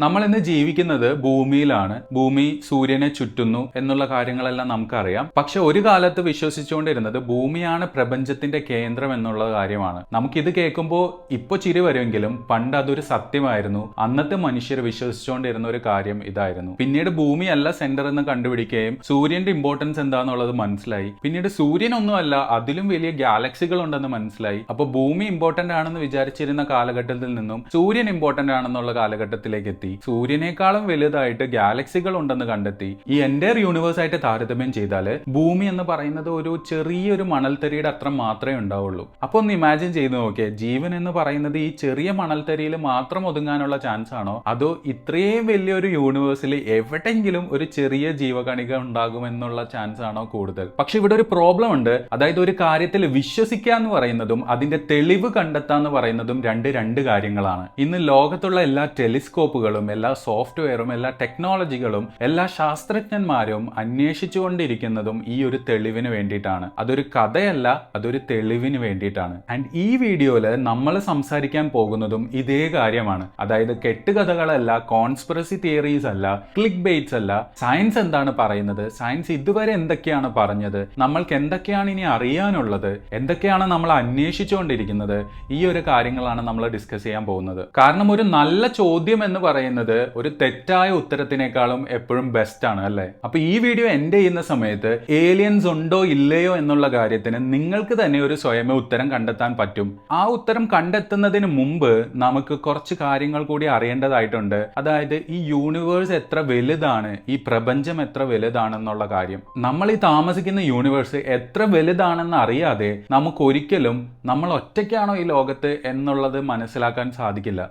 നമ്മൾ ഇന്ന് ജീവിക്കുന്നത് ഭൂമിയിലാണ്. ഭൂമി സൂര്യനെ ചുറ്റുന്നു എന്നുള്ള കാര്യങ്ങളെല്ലാം നമുക്കറിയാം. പക്ഷെ ഒരു കാലത്ത് വിശ്വസിച്ചുകൊണ്ടിരുന്നത് ഭൂമിയാണ് പ്രപഞ്ചത്തിന്റെ കേന്ദ്രം എന്നുള്ള കാര്യമാണ്. നമുക്കിത് കേൾക്കുമ്പോൾ ഇപ്പൊ ചിരി വരുമെങ്കിലും പണ്ട് അതൊരു സത്യമായിരുന്നു. അന്നത്തെ മനുഷ്യർ വിശ്വസിച്ചുകൊണ്ടിരുന്ന ഒരു കാര്യം ഇതായിരുന്നു. പിന്നീട് ഭൂമിയല്ല സെന്റർ എന്ന് കണ്ടുപിടിക്കുകയും സൂര്യന്റെ ഇമ്പോർട്ടൻസ് എന്താണെന്നുള്ളത് മനസ്സിലായി. പിന്നീട് സൂര്യനൊന്നുമല്ല, അതിലും വലിയ ഗാലക്സികൾ ഉണ്ടെന്ന് മനസ്സിലായി. അപ്പൊ ഭൂമി ഇമ്പോർട്ടന്റ് ആണെന്ന് വിചാരിച്ചിരുന്ന കാലഘട്ടത്തിൽ നിന്നും സൂര്യൻ ഇമ്പോർട്ടന്റ് ആണെന്നുള്ള കാലഘട്ടത്തിലേക്ക് എത്തി. സൂര്യനേക്കാളും വലുതായിട്ട് ഗാലക്സികൾ ഉണ്ടെന്ന് കണ്ടെത്തി. ഈ എൻ്റയർ യൂണിവേഴ്സ് ആയിട്ട് താരതമ്യം ചെയ്താൽ ഭൂമി എന്ന് പറയുന്നത് ഒരു ചെറിയൊരു മണൽത്തരിയുടെ അത്ര മാത്രമേ ഉണ്ടാവുള്ളൂ. അപ്പൊ ഒന്ന് ഇമാജിൻ ചെയ്ത് നോക്കിയേ, ജീവൻ എന്ന് പറയുന്നത് ഈ ചെറിയ മണൽത്തരിയിൽ മാത്രം ഒതുങ്ങാനുള്ള ചാൻസ് ആണോ, അതോ ഇത്രയും വലിയൊരു യൂണിവേഴ്സിൽ എവിടെയെങ്കിലും ഒരു ചെറിയ ജീവകണിക ഉണ്ടാകുമെന്നുള്ള ചാൻസ് ആണോ കൂടുതൽ? പക്ഷെ ഇവിടെ ഒരു പ്രോബ്ലം ഉണ്ട്. അതായത് ഒരു കാര്യത്തിൽ വിശ്വസിക്കുക എന്ന് പറയുന്നതും അതിന്റെ തെളിവ് കണ്ടെത്തുക എന്ന് പറയുന്നതും രണ്ട് കാര്യങ്ങളാണ്. ഇന്ന് ലോകത്തുള്ള എല്ലാ ടെലിസ്കോപ്പുകളും, എല്ലാ സോഫ്റ്റ്വെയറും, എല്ലാ ടെക്നോളജികളും, എല്ലാ ശാസ്ത്രജ്ഞന്മാരും അന്വേഷിച്ചുകൊണ്ടിരിക്കുന്നതും ഈ ഒരു തെളിവിന് വേണ്ടിയിട്ടാണ്. അതൊരു കഥയല്ല, അതൊരു തെളിവിന് വേണ്ടിയിട്ടാണ്. ആൻഡ് ഈ വീഡിയോയിൽ നമ്മൾ സംസാരിക്കാൻ പോകുന്നതും ഇതേ കാര്യമാണ്. അതായത് കെട്ടുകഥകളല്ല, കോൺസ്പിറസി തിയറീസ് അല്ല, ക്ലിക്ക് ബെയ്റ്റ്സ് അല്ല. സയൻസ് എന്താണ് പറയുന്നത്, സയൻസ് ഇതുവരെ എന്തൊക്കെയാണ് പറഞ്ഞത്, നമ്മൾക്ക് എന്തൊക്കെയാണ് ഇനി അറിയാനുള്ളത്, എന്തൊക്കെയാണ് നമ്മൾ അന്വേഷിച്ചുകൊണ്ടിരിക്കുന്നത്, ഈ ഒരു കാര്യങ്ങളാണ് നമ്മൾ ഡിസ്കസ് ചെയ്യാൻ പോകുന്നത്. കാരണം ഒരു നല്ല ചോദ്യം എന്ന് പറയുന്നത് ഒരു തെറ്റായ ഉത്തരത്തിനേക്കാളും എപ്പോഴും ബെസ്റ്റ് ആണ്, അല്ലേ? അപ്പൊ ഈ വീഡിയോ എൻഡ് ചെയ്യുന്ന സമയത്ത് ഏലിയൻസ് ഉണ്ടോ ഇല്ലയോ എന്നുള്ള കാര്യത്തിന് നിങ്ങൾക്ക് തന്നെ ഒരു സ്വയമേ ഉത്തരം കണ്ടെത്താൻ പറ്റും. ആ ഉത്തരം കണ്ടെത്തുന്നതിന് മുമ്പ് നമുക്ക് കുറച്ച് കാര്യങ്ങൾ കൂടി അറിയേണ്ടതായിട്ടുണ്ട്. അതായത് ഈ യൂണിവേഴ്സ് എത്ര വലുതാണ്, ഈ പ്രപഞ്ചം എത്ര വലുതാണെന്നുള്ള കാര്യം. നമ്മൾ ഈ താമസിക്കുന്ന യൂണിവേഴ്സ് എത്ര വലുതാണെന്ന് അറിയാതെ നമുക്കൊരിക്കലും നമ്മൾ ഒറ്റയ്ക്കാണോ ഈ ലോകത്ത് എന്നുള്ളത് മനസ്സിലാക്കാൻ സാധിക്കില്ല.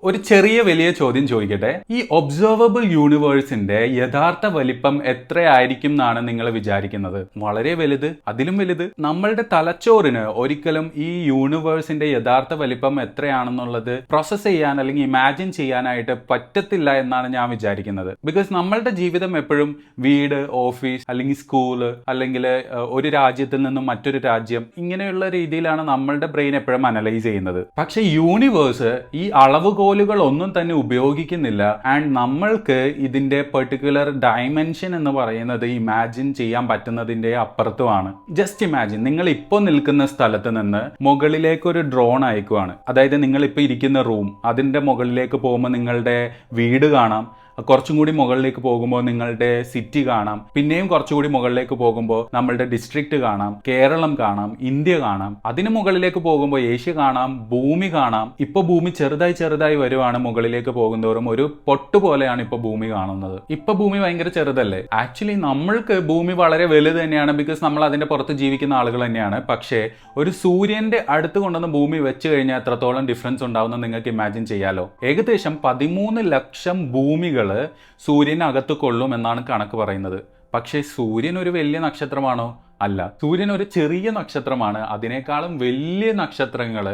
ഒരു ചെറിയ വലിയ ചോദ്യം ചോദിക്കട്ടെ. ഈ ഒബ്സർവബിൾ യൂണിവേഴ്സിന്റെ യഥാർത്ഥ വലിപ്പം എത്രയായിരിക്കും എന്നാണ് നിങ്ങൾ വിചാരിക്കുന്നത്? വളരെ വലുത്, അതിലും വലുത്. നമ്മളുടെ തലച്ചോറിന് ഒരിക്കലും ഈ യൂണിവേഴ്സിന്റെ യഥാർത്ഥ വലിപ്പം എത്രയാണെന്നുള്ളത് പ്രോസസ് ചെയ്യാൻ അല്ലെങ്കിൽ ഇമാജിൻ ചെയ്യാനായിട്ട് പറ്റത്തില്ല എന്നാണ് ഞാൻ വിചാരിക്കുന്നത്. ബിക്കോസ് നമ്മളുടെ ജീവിതം എപ്പോഴും വീട്, ഓഫീസ്, അല്ലെങ്കിൽ സ്കൂള്, അല്ലെങ്കിൽ ഒരു രാജ്യത്തിൽ നിന്നും മറ്റൊരു രാജ്യം, ഇങ്ങനെയുള്ള രീതിയിലാണ് നമ്മളുടെ ബ്രെയിൻ എപ്പോഴും അനലൈസ് ചെയ്യുന്നത്. പക്ഷെ യൂണിവേഴ്സ് ഈ അളവുകോലുകൾ ഒന്നും തന്നെ ഉപയോഗിക്കുന്നില്ല. ആൻഡ് നമ്മൾക്ക് ഇതിന്റെ പെർട്ടിക്കുലർ ഡയമെൻഷൻ എന്ന് പറയുന്നത് ഇമാജിൻ ചെയ്യാൻ പറ്റുന്നതിന്റെ അപ്പുറത്തുമാണ്. ജസ്റ്റ് ഇമാജിൻ, നിങ്ങൾ ഇപ്പോൾ നിൽക്കുന്ന സ്ഥലത്ത് നിന്ന് മുകളിലേക്ക് ഒരു ഡ്രോൺ അയക്കുവാണ്. അതായത് നിങ്ങൾ ഇപ്പോൾ ഇരിക്കുന്ന റൂം, അതിന്റെ മുകളിലേക്ക് പോകുമ്പോൾ നിങ്ങളുടെ വീട് കാണാം. കുറച്ചും കൂടി മുകളിലേക്ക് പോകുമ്പോൾ നിങ്ങളുടെ സിറ്റി കാണാം. പിന്നെയും കുറച്ചുകൂടി മുകളിലേക്ക് പോകുമ്പോൾ നമ്മളുടെ ഡിസ്ട്രിക്റ്റ് കാണാം, കേരളം കാണാം, ഇന്ത്യ കാണാം. അതിന് മുകളിലേക്ക് പോകുമ്പോൾ ഏഷ്യ കാണാം, ഭൂമി കാണാം. ഇപ്പൊ ഭൂമി ചെറുതായി വരുവാണ്. മുകളിലേക്ക് പോകുന്തോറും ഒരു പൊട്ട് പോലെയാണ് ഇപ്പൊ ഭൂമി കാണുന്നത്. ഇപ്പൊ ഭൂമി ഭയങ്കര ചെറുതല്ലേ? ആക്ച്വലി നമ്മൾക്ക് ഭൂമി വളരെ വലുത് തന്നെയാണ്. ബിക്കോസ് നമ്മൾ അതിന്റെ പുറത്ത് ജീവിക്കുന്ന ആളുകൾ തന്നെയാണ്. പക്ഷേ ഒരു സൂര്യന്റെ അടുത്ത് കൊണ്ടുവന്ന് ഭൂമി വെച്ച് കഴിഞ്ഞാൽ എത്രത്തോളം ഡിഫറൻസ് ഉണ്ടാവുന്ന നിങ്ങൾക്ക് ഇമാജിൻ ചെയ്യാലോ. ഏകദേശം 13 ലക്ഷം ഭൂമികൾ സൂര്യനകത്ത് കൊള്ളും എന്നാണ് കണക്ക് പറയുന്നത്. പക്ഷേ സൂര്യൻ ഒരു വലിയ നക്ഷത്രമാണോ? അല്ല. സൂര്യൻ ഒരു ചെറിയ നക്ഷത്രമാണ്. അതിനേക്കാളും വലിയ നക്ഷത്രങ്ങൾ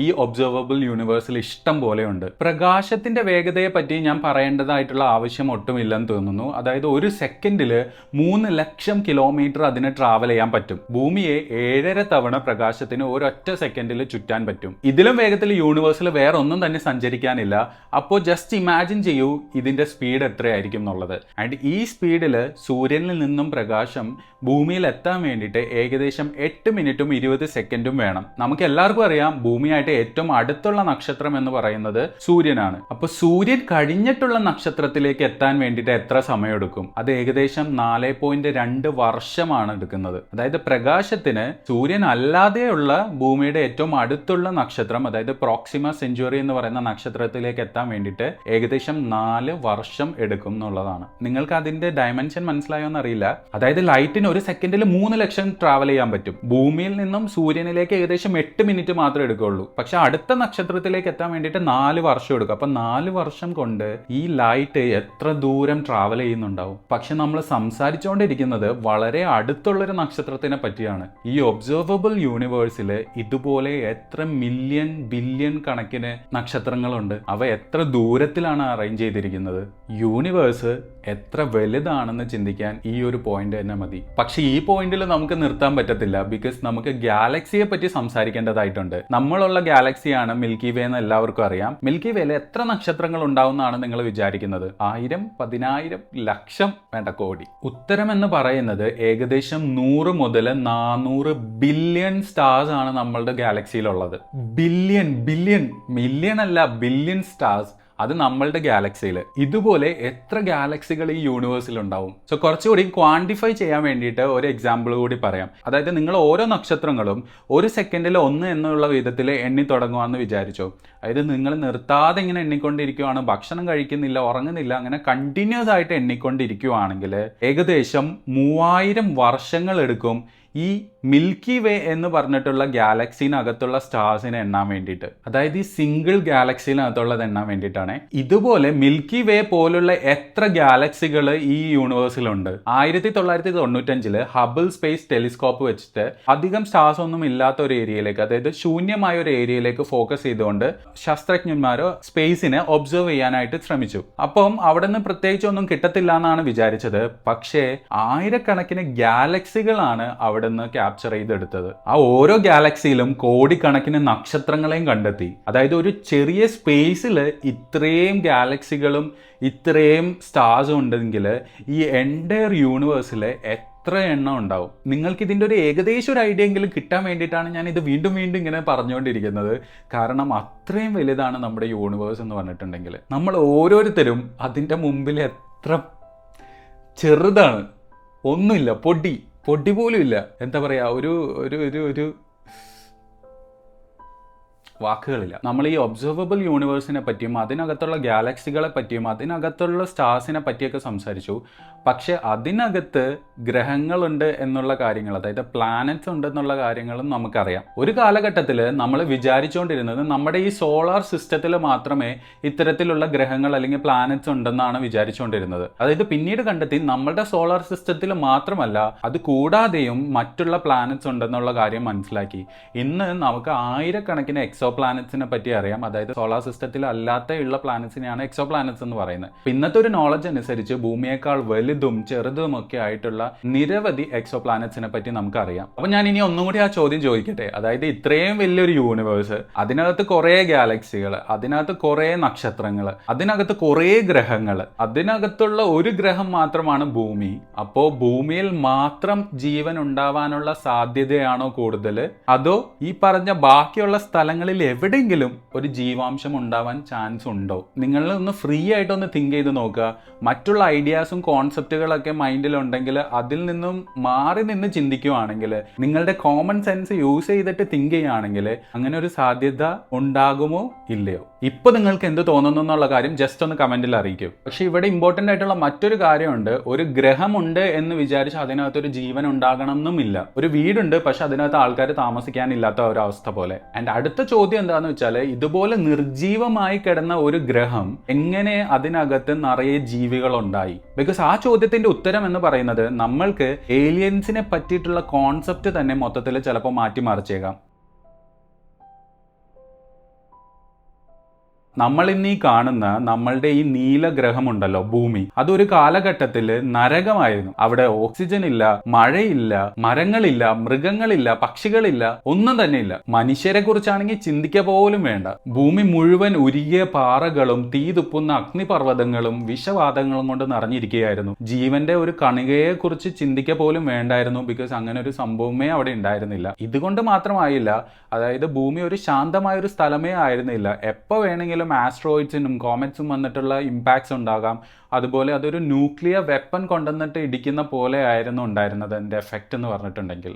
ഈ ഒബ്സർവബിൾ യൂണിവേഴ്സിൽ ഇഷ്ടം പോലെയുണ്ട്. പ്രകാശത്തിന്റെ വേഗതയെ പറ്റി ഞാൻ പറയേണ്ടതായിട്ടുള്ള ആവശ്യം ഒട്ടുമില്ലെന്ന് തോന്നുന്നു. അതായത് ഒരു സെക്കൻഡിൽ 3 ലക്ഷം കിലോമീറ്റർ അതിന് ട്രാവൽ ചെയ്യാൻ പറ്റും. ഭൂമിയെ 7.5 തവണ പ്രകാശത്തിന് ഒരൊറ്റ സെക്കൻഡിൽ ചുറ്റാൻ പറ്റും. ഇതിലും വേഗത്തിൽ യൂണിവേഴ്സിൽ വേറെ ഒന്നും തന്നെ സഞ്ചരിക്കാനില്ല. അപ്പോൾ ജസ്റ്റ് ഇമാജിൻ ചെയ്യൂ ഇതിന്റെ സ്പീഡ് എത്രയായിരിക്കും എന്നുള്ളത്. ആൻഡ് ഈ സ്പീഡിൽ സൂര്യനിൽ നിന്നും പ്രകാശം ഭൂമിയിൽ എത്താൻ വേണ്ടിയിട്ട് ഏകദേശം 8 മിനിറ്റും 20 സെക്കൻഡും വേണം. നമുക്ക് എല്ലാവർക്കും അറിയാം ഭൂമിയായിട്ട് ഏറ്റവും അടുത്തുള്ള നക്ഷത്രം എന്ന് പറയുന്നത് സൂര്യനാണ്. അപ്പൊ സൂര്യൻ കഴിഞ്ഞിട്ടുള്ള നക്ഷത്രത്തിലേക്ക് എത്താൻ വേണ്ടിയിട്ട് എത്ര സമയം എടുക്കും? അത് ഏകദേശം 4.2 വർഷമാണ് എടുക്കുന്നത്. അതായത് പ്രകാശത്തിന് സൂര്യൻ അല്ലാതെയുള്ള ഭൂമിയുടെ ഏറ്റവും അടുത്തുള്ള നക്ഷത്രം, അതായത് പ്രോക്സിമ സെഞ്ചുറി എന്ന് പറയുന്ന നക്ഷത്രത്തിലേക്ക് എത്താൻ വേണ്ടിയിട്ട് ഏകദേശം 4 വർഷം എടുക്കും എന്നുള്ളതാണ്. നിങ്ങൾക്ക് അതിന്റെ ഡയമെൻഷൻ മനസ്സിലായോ എന്നറിയില്ല. അതായത് ലൈറ്റിന് ഒരു സെക്കൻഡിൽ 3 ലക്ഷം ട്രാവൽ ചെയ്യാൻ പറ്റും. ഭൂമിയിൽ നിന്നും സൂര്യനിലേക്ക് ഏകദേശം 8 മിനിറ്റ് മാത്രമേ എടുക്കുകയുള്ളൂ. പക്ഷെ അടുത്ത നക്ഷത്രത്തിലേക്ക് എത്താൻ വേണ്ടിയിട്ട് 4 വർഷം എടുക്കും. അപ്പൊ 4 വർഷം കൊണ്ട് ഈ ലൈറ്റ് എത്ര ദൂരം ട്രാവൽ ചെയ്യുന്നുണ്ടാവും? പക്ഷെ നമ്മൾ സംസാരിച്ചുകൊണ്ടിരിക്കുന്നത് വളരെ അടുത്തുള്ളൊരു നക്ഷത്രത്തിനെ പറ്റിയാണ്. ഈ ഒബ്സർവബിൾ യൂണിവേഴ്സിൽ ഇതുപോലെ എത്ര മില്യൺ ബില്യൺ കണക്കിന് നക്ഷത്രങ്ങളുണ്ട്. അവ എത്ര ദൂരത്തിലാണ് അറേഞ്ച് ചെയ്തിരിക്കുന്നത്? യൂണിവേഴ്സ് എത്ര വലുതാണെന്ന് ചിന്തിക്കാൻ ഈ ഒരു പോയിന്റ് തന്നെ മതി. പക്ഷെ ഈ പോയിന്റിൽ നമുക്ക് നിർത്താൻ പറ്റത്തില്ല. ബിക്കോസ് നമുക്ക് ഗാലക്സിയെ പറ്റി സംസാരിക്കേണ്ടതായിട്ടുണ്ട്. നമ്മളുള്ള ഗാലക്സിയാണ് മിൽക്കി വേ എന്ന് എല്ലാവർക്കും അറിയാം. മിൽക്കി വേയിൽ എത്ര നക്ഷത്രങ്ങൾ ഉണ്ടാവുന്നതാണ് നിങ്ങൾ വിചാരിക്കുന്നത്? 1000, 10,000, ലക്ഷം, വേണ്ട കോടി? ഉത്തരം എന്ന് പറയുന്നത് ഏകദേശം 100 മുതൽ 400 ബില്യൺ സ്റ്റാർസ് ആണ് നമ്മളുടെ ഗാലക്സിയിലുള്ളത്. ബില്യൺ, മില്യൺ അല്ല, ബില്യൺ സ്റ്റാർസ്. അത് നമ്മളുടെ ഗാലക്സിയിൽ. ഇതുപോലെ എത്ര ഗാലക്സികൾ ഈ യൂണിവേഴ്സിൽ ഉണ്ടാവും? സോ കുറച്ചുകൂടി ക്വാണ്ടിഫൈ ചെയ്യാൻ വേണ്ടിയിട്ട് ഒരു എക്സാമ്പിൾ കൂടി പറയാം. അതായത് നിങ്ങൾ ഓരോ നക്ഷത്രങ്ങളും 1 സെക്കൻഡിൽ 1 എന്നുള്ള വിധത്തിൽ എണ്ണി തുടങ്ങുവാന്ന് വിചാരിച്ചോ. അതായത് നിങ്ങൾ നിർത്താതെ ഇങ്ങനെ എണ്ണിക്കൊണ്ടിരിക്കുവാണ്, ഭക്ഷണം കഴിക്കുന്നില്ല, ഉറങ്ങുന്നില്ല, അങ്ങനെ കണ്ടിന്യൂസ് ആയിട്ട് എണ്ണിക്കൊണ്ടിരിക്കുവാണെങ്കിൽ ഏകദേശം 3000 വർഷങ്ങൾ എടുക്കും ഈ മിൽക്കി വേ എന്ന് പറഞ്ഞിട്ടുള്ള ഗാലക്സിനകത്തുള്ള സ്റ്റാർസിനെ എണ്ണാൻ വേണ്ടിയിട്ട്. അതായത് ഈ സിംഗിൾ ഗാലക്സിനകത്തുള്ളത് എണ്ണാൻ വേണ്ടിയിട്ടാണ്. ഇതുപോലെ മിൽക്കി വേ പോലുള്ള എത്ര ഗാലക്സികൾ ഈ യൂണിവേഴ്സിലുണ്ട്? 1995 ഹബിൾ സ്പേസ് ടെലിസ്കോപ്പ് വെച്ചിട്ട് അധികം സ്റ്റാർസ് ഒന്നും ഇല്ലാത്ത ഒരു ഏരിയയിലേക്ക്, അതായത് ശൂന്യമായ ഒരു ഏരിയയിലേക്ക് ഫോക്കസ് ചെയ്തുകൊണ്ട് ശാസ്ത്രജ്ഞന്മാരോ സ്പേസിനെ ഒബ്സർവ് ചെയ്യാനായിട്ട് ശ്രമിച്ചു. അപ്പം അവിടെ നിന്ന് പ്രത്യേകിച്ച് ഒന്നും കിട്ടത്തില്ല എന്നാണ് വിചാരിച്ചത്. പക്ഷേ ആയിരക്കണക്കിന് ഗാലക്സികളാണ് അവിടെ നിന്ന് ക്യാപ്ചർ ചെയ്തെടുത്തത്. ആ ഓരോ ഗാലക്സിയിലും കോടിക്കണക്കിന് നക്ഷത്രങ്ങളെയും കണ്ടെത്തി. അതായത് ഒരു ചെറിയ സ്പേസിൽ ഇത്രയും ഗാലക്സികളും ഇത്രയും സ്റ്റാർസും ഉണ്ടെങ്കിൽ ഈ എൻറ്റയർ യൂണിവേഴ്സിൽ എത്ര എണ്ണം ഉണ്ടാവും? നിങ്ങൾക്ക് ഇതിൻ്റെ ഒരു ഏകദേശം ഒരു ഐഡിയ എങ്കിലും കിട്ടാൻ വേണ്ടിയിട്ടാണ് ഞാൻ ഇത് വീണ്ടും ഇങ്ങനെ പറഞ്ഞുകൊണ്ടിരിക്കുന്നത്. കാരണം അത്രയും വലുതാണ് നമ്മുടെ യൂണിവേഴ്സ് എന്ന് പറഞ്ഞിട്ടുണ്ടെങ്കിൽ. നമ്മൾ ഓരോരുത്തരും അതിൻ്റെ മുമ്പിൽ എത്ര ചെറുതാണ്. ഒന്നുമില്ല, പൊടി പോലും ഇല്ല. എന്താ പറയുക, ഒരു വാക്കുകളില്ല. നമ്മൾ ഈ ഒബ്സർവബിൾ യൂണിവേഴ്സിനെ പറ്റിയും അതിനകത്തുള്ള ഗാലക്സികളെ പറ്റിയും അതിനകത്തുള്ള സ്റ്റാർസിനെ പറ്റിയൊക്കെ സംസാരിച്ചു. പക്ഷെ അതിനകത്ത് ഗ്രഹങ്ങളുണ്ട് എന്നുള്ള കാര്യങ്ങൾ, അതായത് പ്ലാനറ്റ്സ് ഉണ്ടെന്നുള്ള കാര്യങ്ങളും നമുക്കറിയാം. ഒരു കാലഘട്ടത്തിൽ നമ്മൾ വിചാരിച്ചുകൊണ്ടിരുന്നത് നമ്മുടെ ഈ സോളാർ സിസ്റ്റത്തിൽ മാത്രമേ ഇത്തരത്തിലുള്ള ഗ്രഹങ്ങൾ അല്ലെങ്കിൽ പ്ലാനറ്റ്സ് ഉണ്ടെന്നാണ് വിചാരിച്ചുകൊണ്ടിരുന്നത്. അതായത് പിന്നീട് കണ്ടെത്തി നമ്മളുടെ സോളാർ സിസ്റ്റത്തിൽ മാത്രമല്ല, അത് കൂടാതെയും മറ്റുള്ള പ്ലാനറ്റ്സ് ഉണ്ടെന്നുള്ള കാര്യം മനസ്സിലാക്കി. ഇന്ന് നമുക്ക് ആയിരക്കണക്കിന് എക്സോ പ്ലാനറ്റ്സിനെ പറ്റി അറിയാം. അതായത് സോളാർ സിസ്റ്റത്തിൽ അല്ലാത്ത ഉള്ള പ്ലാനറ്റ്സിനെയാണ് എക്സോ പ്ലാനറ്റ്സ് എന്ന് പറയുന്നത്. ഇന്നത്തെ ഒരു നോളജ് അനുസരിച്ച് ഭൂമിയേക്കാൾ വലുതും ചെറുതും ഒക്കെ ആയിട്ടുള്ള നിരവധി എക്സോ പ്ലാനറ്റ്സിനെ പറ്റി നമുക്കറിയാം. അപ്പൊ ഞാൻ ഇനി ഒന്നും കൂടി ആ ചോദ്യം ചോദിക്കട്ടെ. അതായത് ഇത്രയും വലിയൊരു യൂണിവേഴ്സ്, അതിനകത്ത് കുറേ ഗാലക്സികൾ, അതിനകത്ത് കുറേ നക്ഷത്രങ്ങൾ, അതിനകത്ത് കുറേ ഗ്രഹങ്ങൾ, അതിനകത്തുള്ള ഒരു ഗ്രഹം മാത്രമാണ് ഭൂമി. അപ്പോ ഭൂമിയിൽ മാത്രം ജീവൻ ഉണ്ടാവാനുള്ള സാധ്യതയാണോ കൂടുതൽ, അതോ ഈ പറഞ്ഞ ബാക്കിയുള്ള സ്ഥലങ്ങളിൽ എവിടെയെങ്കിലും ഒരു ജീവാംശം ഉണ്ടാവാൻ ചാൻസ് ഉണ്ടോ? നിങ്ങൾ ഒന്ന് ഫ്രീ ആയിട്ടൊന്ന് തിങ്ക് ചെയ്ത് നോക്കുക. മറ്റുള്ള ഐഡിയാസും കോൺസെപ്റ്റുകളൊക്കെ മൈൻഡിലുണ്ടെങ്കിൽ അതിൽ നിന്നും മാറി നിന്ന് ചിന്തിക്കുകയാണെങ്കിൽ, നിങ്ങളുടെ കോമൺ സെൻസ് യൂസ് ചെയ്തിട്ട് തിങ്ക് ചെയ്യുകയാണെങ്കിൽ അങ്ങനെ ഒരു സാധ്യത ഉണ്ടാകുമോ ഇല്ലയോ? ഇപ്പൊ നിങ്ങൾക്ക് എന്ത് തോന്നുന്നു എന്നുള്ള കാര്യം ജസ്റ്റ് ഒന്ന് കമന്റിൽ അറിയിക്കും. പക്ഷെ ഇവിടെ ഇമ്പോർട്ടന്റ് ആയിട്ടുള്ള മറ്റൊരു കാര്യമുണ്ട്. ഒരു ഗ്രഹമുണ്ട് എന്ന് വിചാരിച്ച് അതിനകത്തൊരു ജീവൻ ഉണ്ടാകണം എന്നുമില്ല. ഒരു വീടുണ്ട്, പക്ഷെ അതിനകത്ത് ആൾക്കാർ താമസിക്കാനില്ലാത്ത ഒരവസ്ഥ പോലെ. ആൻഡ് അടുത്ത ചോദ്യം എന്താന്ന് വെച്ചാൽ, ഇതുപോലെ നിർജീവമായി കിടന്ന ഒരു ഗ്രഹം എങ്ങനെ അതിനകത്ത് നിറയെ ജീവികൾ ഉണ്ടായി? ബിക്കോസ് ആ ചോദ്യത്തിന്റെ ഉത്തരം എന്ന് പറയുന്നത് നമ്മൾക്ക് ഏലിയൻസിനെ പറ്റിയിട്ടുള്ള കോൺസെപ്റ്റ് തന്നെ മൊത്തത്തിൽ ചിലപ്പോൾ മാറ്റിമറിച്ചേക്കാം. നമ്മൾ ഇന്ന് ഈ കാണുന്ന നമ്മളുടെ ഈ നീലഗ്രഹമുണ്ടല്ലോ, ഭൂമി, അതൊരു കാലഘട്ടത്തിൽ നരകമായിരുന്നു. അവിടെ ഓക്സിജൻ ഇല്ല, മഴയില്ല, മരങ്ങളില്ല, മൃഗങ്ങളില്ല, പക്ഷികളില്ല, ഒന്നും തന്നെ ഇല്ല. മനുഷ്യരെ കുറിച്ചാണെങ്കിൽ ചിന്തിക്ക പോലും വേണ്ട. ഭൂമി മുഴുവൻ ഉരുകിയ പാറകളും തീതുപ്പുന്ന അഗ്നിപർവ്വതങ്ങളും വിഷവാതങ്ങളും കൊണ്ട് നിറഞ്ഞിരിക്കുകയായിരുന്നു. ജീവന്റെ ഒരു കണികയെ കുറിച്ച് ചിന്തിക്ക പോലും വേണ്ടായിരുന്നു. ബിക്കോസ് അങ്ങനെ ഒരു സംഭവമേ അവിടെ ഉണ്ടായിരുന്നില്ല. ഇതുകൊണ്ട് മാത്രമായില്ല, അതായത് ഭൂമി ഒരു ശാന്തമായ ഒരു സ്ഥലമേ ആയിരുന്നില്ല. എപ്പോൾ വേണമെങ്കിലും ആസ്ട്രോയിഡ്സിനും കോമറ്റ്സും വന്നിട്ടുള്ള ഇമ്പാക്ട്സ് ഉണ്ടാകാം. അതുപോലെ അതൊരു ന്യൂക്ലിയർ വെപ്പൺ കൊണ്ടുവന്നിട്ട് ഇടിക്കുന്ന പോലെ ആയിരുന്നു ഉണ്ടായിരുന്നത് അതിൻ്റെ എഫക്റ്റ് എന്ന് പറഞ്ഞിട്ടുണ്ടെങ്കിൽ.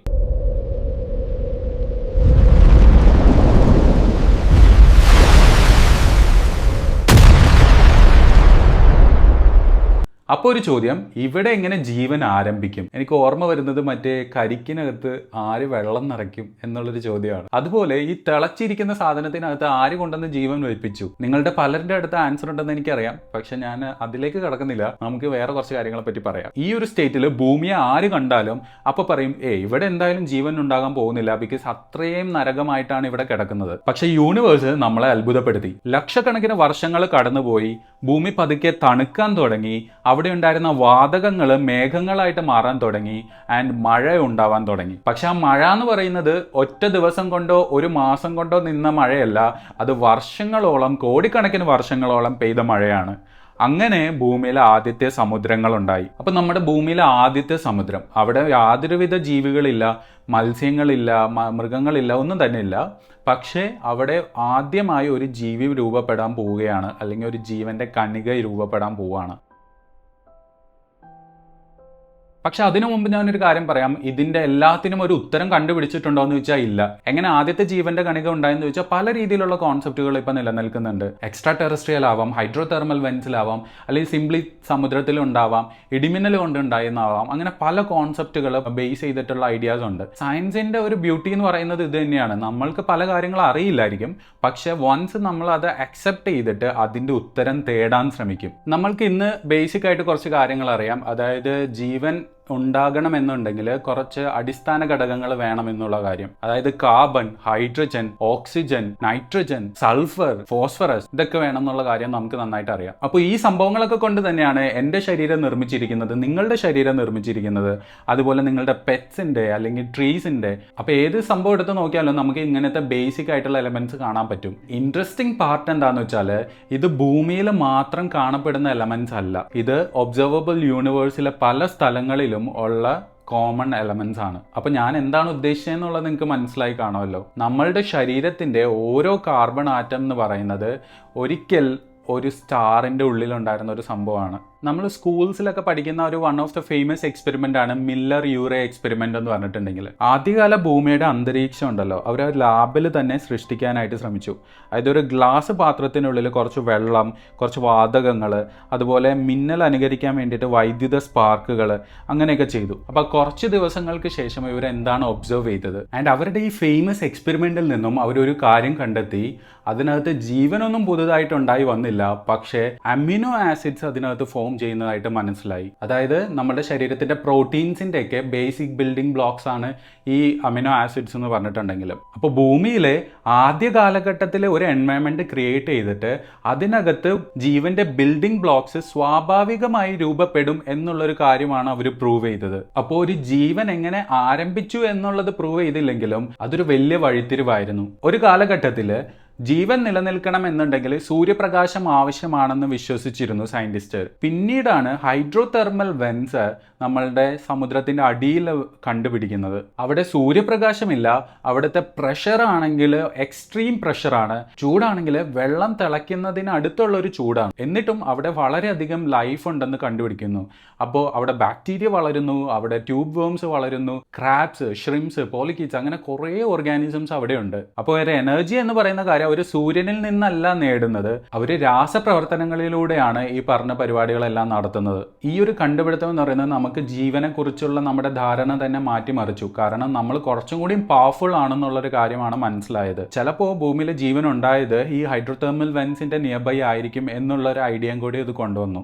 അപ്പോൾ ഒരു ചോദ്യം, ഇവിടെ എങ്ങനെ ജീവൻ ആരംഭിക്കും? എനിക്ക് ഓർമ്മ വരുന്നത് മറ്റേ കരിക്കിനകത്ത് ആര് വെള്ളം നിറയ്ക്കും എന്നുള്ളൊരു ചോദ്യമാണ്. അതുപോലെ ഈ തിളച്ചിരിക്കുന്ന സാധനത്തിനകത്ത് ആര് കൊണ്ടുവന്ന് ജീവൻ വെപ്പിച്ചു? നിങ്ങളുടെ പലരുടെ അടുത്ത് ആൻസർ ഉണ്ടെന്ന് എനിക്കറിയാം, പക്ഷെ ഞാൻ അതിലേക്ക് കടക്കുന്നില്ല. നമുക്ക് വേറെ കുറച്ച് കാര്യങ്ങളെ പറ്റി പറയാം. ഈ ഒരു സ്റ്റേറ്റിൽ ഭൂമിയെ ആര് കണ്ടാലും അപ്പോൾ പറയും, ഇവിടെ എന്തായാലും ജീവൻ ഉണ്ടാകാൻ പോകുന്നില്ല, ബിക്കോസ് അത്രയും നരകമായിട്ടാണ് ഇവിടെ കിടക്കുന്നത്. പക്ഷെ യൂണിവേഴ്സ് നമ്മളെ അത്ഭുതപ്പെടുത്തി. ലക്ഷക്കണക്കിന് വർഷങ്ങൾ കടന്നുപോയി, ഭൂമി പതുക്കെ തണുക്കാൻ തുടങ്ങി. അവിടെ ഉണ്ടായിരുന്ന വാതകങ്ങൾ മേഘങ്ങളായിട്ട് മാറാൻ തുടങ്ങി ആൻഡ് മഴ ഉണ്ടാവാൻ തുടങ്ങി. പക്ഷെ ആ മഴ എന്ന് പറയുന്നത് ഒറ്റ ദിവസം കൊണ്ടോ ഒരു മാസം കൊണ്ടോ നിന്ന മഴയല്ല, അത് വർഷങ്ങളോളം, കോടിക്കണക്കിന് വർഷങ്ങളോളം പെയ്ത മഴയാണ്. അങ്ങനെ ഭൂമിയിലെ ആദ്യത്തെ സമുദ്രങ്ങളുണ്ടായി. അപ്പൊ നമ്മുടെ ഭൂമിയിലെ ആദ്യത്തെ സമുദ്രം, അവിടെ യാതൊരുവിധ ജീവികളില്ല, മത്സ്യങ്ങളില്ല, മൃഗങ്ങളില്ല, ഒന്നും തന്നെ ഇല്ല. പക്ഷേ അവിടെ ആദ്യമായി ഒരു ജീവി രൂപപ്പെടാൻ പോവുകയാണ്, അല്ലെങ്കിൽ ഒരു ജീവന്റെ കണിക രൂപപ്പെടാൻ പോവുകയാണ്. പക്ഷെ അതിനു മുമ്പ് ഞാനൊരു കാര്യം പറയാം, ഇതിന്റെ എല്ലാത്തിനും ഒരു ഉത്തരം കണ്ടുപിടിച്ചിട്ടുണ്ടോ എന്ന് ചോദിച്ചാൽ ഇല്ല. എങ്ങനെ ആദ്യത്തെ ജീവന്റെ കണിക ഉണ്ടായെന്ന് ചോദിച്ചാൽ പല രീതിയിലുള്ള കോൺസെപ്റ്റുകൾ ഇപ്പൊ നിലനിൽക്കുന്നുണ്ട്. എക്സ്ട്രാ ടെറസ്ട്രിയൽ ആവാം, ഹൈഡ്രോ തെർമൽ വെൻസിലാവാം, അല്ലെങ്കിൽ സിംപ്ലി സമുദ്രത്തിലുണ്ടാവാം, ഇടിമിന്നൽ കൊണ്ടുണ്ടായെന്നാവാം. അങ്ങനെ പല കോൺസെപ്റ്റുകൾ ബേസ് ചെയ്തിട്ടുള്ള ഐഡിയാസ് ഉണ്ട്. സയൻസിന്റെ ഒരു ബ്യൂട്ടി എന്ന് പറയുന്നത് ഇത് തന്നെയാണ്. നമ്മൾക്ക് പല കാര്യങ്ങളും അറിയില്ലായിരിക്കും, പക്ഷെ വൺസ് നമ്മൾ അത് അക്സെപ്റ്റ് ചെയ്തിട്ട് അതിന്റെ ഉത്തരം തേടാൻ ശ്രമിക്കും. നമ്മൾക്ക് ഇന്ന് ബേസിക് ആയിട്ട് കുറച്ച് കാര്യങ്ങൾ അറിയാം. അതായത് ജീവൻ ഉണ്ടാകണമെന്നുണ്ടെങ്കിൽ കുറച്ച് അടിസ്ഥാന ഘടകങ്ങൾ വേണമെന്നുള്ള കാര്യം. അതായത് carbon, hydrogen, oxygen, nitrogen, sulphur, phosphorus, ഇതൊക്കെ വേണമെന്നുള്ള കാര്യം നമുക്ക് നന്നായിട്ട് അറിയാം. അപ്പോൾ ഈ സംഭവങ്ങളൊക്കെ കൊണ്ട് തന്നെയാണ് എൻ്റെ ശരീരം നിർമ്മിച്ചിരിക്കുന്നത്, നിങ്ങളുടെ ശരീരം നിർമ്മിച്ചിരിക്കുന്നത്, അതുപോലെ നിങ്ങളുടെ പെറ്റ്സിന്റെ അല്ലെങ്കിൽ ട്രീസിന്റെ. അപ്പോൾ ഏത് സംഭവം എടുത്ത് നോക്കിയാലും നമുക്ക് ഇങ്ങനത്തെ ബേസിക് ആയിട്ടുള്ള എലമെന്റ്സ് കാണാൻ പറ്റും. ഇൻട്രസ്റ്റിംഗ് പാർട്ട് എന്താണെന്ന് വെച്ചാൽ ഇത് ഭൂമിയിൽ മാത്രം കാണപ്പെടുന്ന എലമെന്റ്സ് അല്ല, ഇത് ഒബ്സർവബിൾ യൂണിവേഴ്സിലെ പല സ്ഥലങ്ങളിലും ഉള്ള കോമൺ എലമെന്റ്സ് ആണ്. അപ്പൊ ഞാൻ എന്താണ് ഉദ്ദേശിച്ചതെന്നുള്ളത് നിങ്ങൾക്ക് മനസ്സിലായി കാണുമല്ലോ. നമ്മളുടെ ശരീരത്തിന്റെ ഓരോ കാർബൺ ആറ്റം എന്ന് പറയുന്നത് ഒരിക്കൽ ഒരു സ്റ്റാറിന്റെ ഉള്ളിലുണ്ടായിരുന്ന ഒരു സംഭവമാണ്. നമ്മൾ സ്കൂൾസിലൊക്കെ പഠിക്കുന്ന ഒരു one of the famous experiment ആണ് മില്ലർ യൂറേ എക്സ്പെരിമെന്റ് എന്ന് പറഞ്ഞിട്ടുണ്ടെങ്കിൽ. ആദ്യകാല ഭൂമിയുടെ അന്തരീക്ഷം ഉണ്ടല്ലോ, അവർ ലാബിൽ തന്നെ സൃഷ്ടിക്കാനായിട്ട് ശ്രമിച്ചു. അതായത് ഒരു ഗ്ലാസ് പാത്രത്തിനുള്ളിൽ കുറച്ച് വെള്ളം, കുറച്ച് വാതകങ്ങൾ, അതുപോലെ മിന്നൽ അനുകരിക്കാൻ വേണ്ടിയിട്ട് വൈദ്യുത സ്പാർക്കുകൾ, അങ്ങനെയൊക്കെ ചെയ്തു. അപ്പോൾ കുറച്ച് ദിവസങ്ങൾക്ക് ശേഷം ഇവർ എന്താണ് ഒബ്സർവ് ചെയ്തത്, ആൻഡ് അവരുടെ ഈ ഫേമസ് എക്സ്പെരിമെന്റിൽ നിന്നും അവരൊരു കാര്യം കണ്ടെത്തി. അതിനകത്ത് ജീവനൊന്നും പുതുതായിട്ട് ഉണ്ടായി വന്നില്ല, പക്ഷേ അമിനോ ആസിഡ്സ് അതിനകത്ത് ഫോം ചെയ്യുന്നതായിട്ട് മനസ്സിലായി. അതായത് നമ്മുടെ ശരീരത്തിന്റെ പ്രോട്ടീൻസിന്റെ ഒക്കെ ബേസിക് ബിൽഡിംഗ് ബ്ലോക്സ് ആണ് ഈ അമിനോ ആസിഡ്സ് എന്ന് പറഞ്ഞിട്ടുണ്ടെങ്കിലും. അപ്പോൾ ഭൂമിയിലെ ആദ്യ കാലഘട്ടത്തിലെ ഒരു എൻവയൺമെന്റ് ക്രിയേറ്റ് ചെയ്തിട്ട് അതിനകത്ത് ജീവന്റെ ബിൽഡിംഗ് ബ്ലോക്സ് സ്വാഭാവികമായി രൂപപ്പെടും എന്നുള്ളൊരു കാര്യമാണ് അവർ പ്രൂവ് ചെയ്തത്. അപ്പോൾ ഒരു ജീവൻ എങ്ങനെ ആരംഭിച്ചു എന്നുള്ളത് പ്രൂവ് ചെയ്തില്ലെങ്കിലും അതൊരു വലിയ വഴിത്തിരിവായിരുന്നു. ഒരു കാലഘട്ടത്തിൽ ജീവൻ നിലനിൽക്കണം എന്നുണ്ടെങ്കിൽ സൂര്യപ്രകാശം ആവശ്യമാണെന്ന് വിശ്വസിച്ചിരുന്നു സയന്റിസ്റ്റ്. പിന്നീടാണ് ഹൈഡ്രോ തെർമൽ വെൻസ് നമ്മളുടെ സമുദ്രത്തിന്റെ അടിയിൽ കണ്ടുപിടിക്കുന്നത്. അവിടെ സൂര്യപ്രകാശമില്ല, അവിടുത്തെ പ്രഷർ ആണെങ്കിൽ എക്സ്ട്രീം പ്രഷറാണ്, ചൂടാണെങ്കിൽ വെള്ളം തിളയ്ക്കുന്നതിന് അടുത്തുള്ള ഒരു ചൂടാണ്. എന്നിട്ടും അവിടെ വളരെയധികം ലൈഫ് ഉണ്ടെന്ന് കണ്ടുപിടിക്കുന്നു. അപ്പോൾ അവിടെ ബാക്ടീരിയ വളരുന്നു, അവിടെ ട്യൂബ് വേംസ് വളരുന്നു, ക്രാബ്സ്, ഷ്രിംസ്, പോളിക്കീറ്റ്സ്, അങ്ങനെ കുറേ ഓർഗാനിസംസ് അവിടെ ഉണ്ട്. അപ്പോൾ ഒരു എനർജി എന്ന് പറയുന്ന കാര്യം അവർ സൂര്യനിൽ നിന്നല്ല നേടുന്നത്, അവർ രാസപ്രവർത്തനങ്ങളിലൂടെയാണ് ഈ പറഞ്ഞ പരിപാടികളെല്ലാം നടത്തുന്നത്. ഈ ഒരു കണ്ടുപിടുത്തം എന്ന് പറയുന്നത് നമുക്ക് ജീവനെ കുറിച്ചുള്ള നമ്മുടെ ധാരണ തന്നെ മാറ്റിമറിച്ചു. കാരണം നമ്മൾ കുറച്ചും കൂടി പവർഫുൾ ആണെന്നുള്ളൊരു കാര്യമാണ് മനസ്സിലായത്. ചിലപ്പോൾ ഭൂമിയിൽ ജീവൻ ഉണ്ടായത് ഈ ഹൈഡ്രോതെർമൽ വെൻസിന്റെ നിയർ ബൈ ആയിരിക്കും എന്നുള്ളൊരു ഐഡിയയും കൂടി ഇത് കൊണ്ടുവന്നു.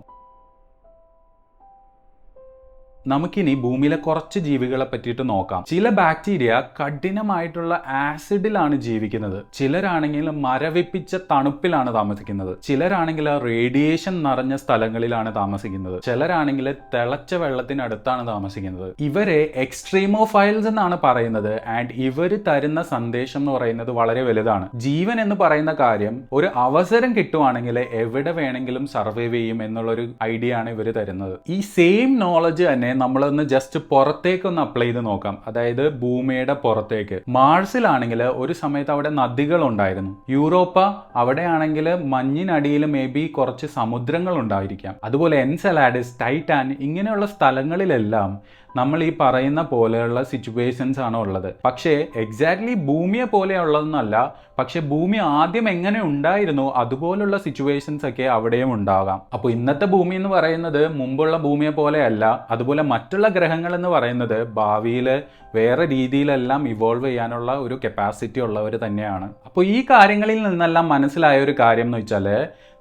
നമുക്കിനി ഭൂമിയിലെ കുറച്ച് ജീവികളെ പറ്റിയിട്ട് നോക്കാം. ചില ബാക്ടീരിയ കഠിനമായിട്ടുള്ള ആസിഡിലാണ് ജീവിക്കുന്നത്, ചിലരാണെങ്കിൽ മരവിപ്പിച്ച തണുപ്പിലാണ് താമസിക്കുന്നത്, ചിലരാണെങ്കിൽ റേഡിയേഷൻ നിറഞ്ഞ സ്ഥലങ്ങളിലാണ് താമസിക്കുന്നത്, ചിലരാണെങ്കിൽ തിളച്ച വെള്ളത്തിനടുത്താണ് താമസിക്കുന്നത്. ഇവരെ എക്സ്ട്രീമോഫൈൽസ് എന്നാണ് പറയുന്നത്. ആൻഡ് ഇവർ തരുന്ന സന്ദേശം എന്ന് പറയുന്നത് വളരെ വലുതാണ്. ജീവൻ എന്ന് പറയുന്ന കാര്യം ഒരു അവസരം കിട്ടുവാണെങ്കിൽ എവിടെ വേണമെങ്കിലും സർവൈവ് ചെയ്യും എന്നുള്ളൊരു ഐഡിയ ആണ് ഇവർ തരുന്നത്. ഈ സെയിം നോളജ് തന്നെ നമ്മളൊന്ന് ജസ്റ്റ് പുറത്തേക്കൊന്ന് അപ്ലൈ ചെയ്ത് നോക്കാം. അതായത് ഭൂമിയുടെ പുറത്തേക്ക്. മാർസിലാണെങ്കിൽ ഒരു സമയത്ത് അവിടെ നദികൾ ഉണ്ടായിരുന്നു. യൂറോപ്പ, അവിടെയാണെങ്കിൽ മഞ്ഞിനടിയിൽ മേ ബി കുറച്ച് സമുദ്രങ്ങൾ ഉണ്ടായിരിക്കാം. അതുപോലെ എൻസെലാഡസ്, ടൈറ്റാൻ, ഇങ്ങനെയുള്ള സ്ഥലങ്ങളിലെല്ലാം നമ്മൾ ഈ പറയുന്ന പോലെയുള്ള സിറ്റുവേഷൻസ് ആണ് ഉള്ളത്. പക്ഷേ എക്സാക്ട്ലി ഭൂമിയെ പോലെയുള്ളതെന്നല്ല, പക്ഷെ ഭൂമി ആദ്യം എങ്ങനെ ഉണ്ടായിരുന്നു അതുപോലുള്ള സിറ്റുവേഷൻസ് ഒക്കെ അവിടെയും ഉണ്ടാകാം. അപ്പോൾ ഇന്നത്തെ ഭൂമി എന്ന് പറയുന്നത് മുമ്പുള്ള ഭൂമിയെ പോലെയല്ല. അതുപോലെ മറ്റുള്ള ഗ്രഹങ്ങൾ എന്ന് പറയുന്നത് ഭാവിയിൽ വേറെ രീതിയിലെല്ലാം ഇവോൾവ് ചെയ്യാനുള്ള ഒരു കപ്പാസിറ്റി ഉള്ളവർ തന്നെയാണ്. അപ്പോൾ ഈ കാര്യങ്ങളിൽ നിന്നെല്ലാം മനസ്സിലായ ഒരു കാര്യം എന്ന് വെച്ചാൽ,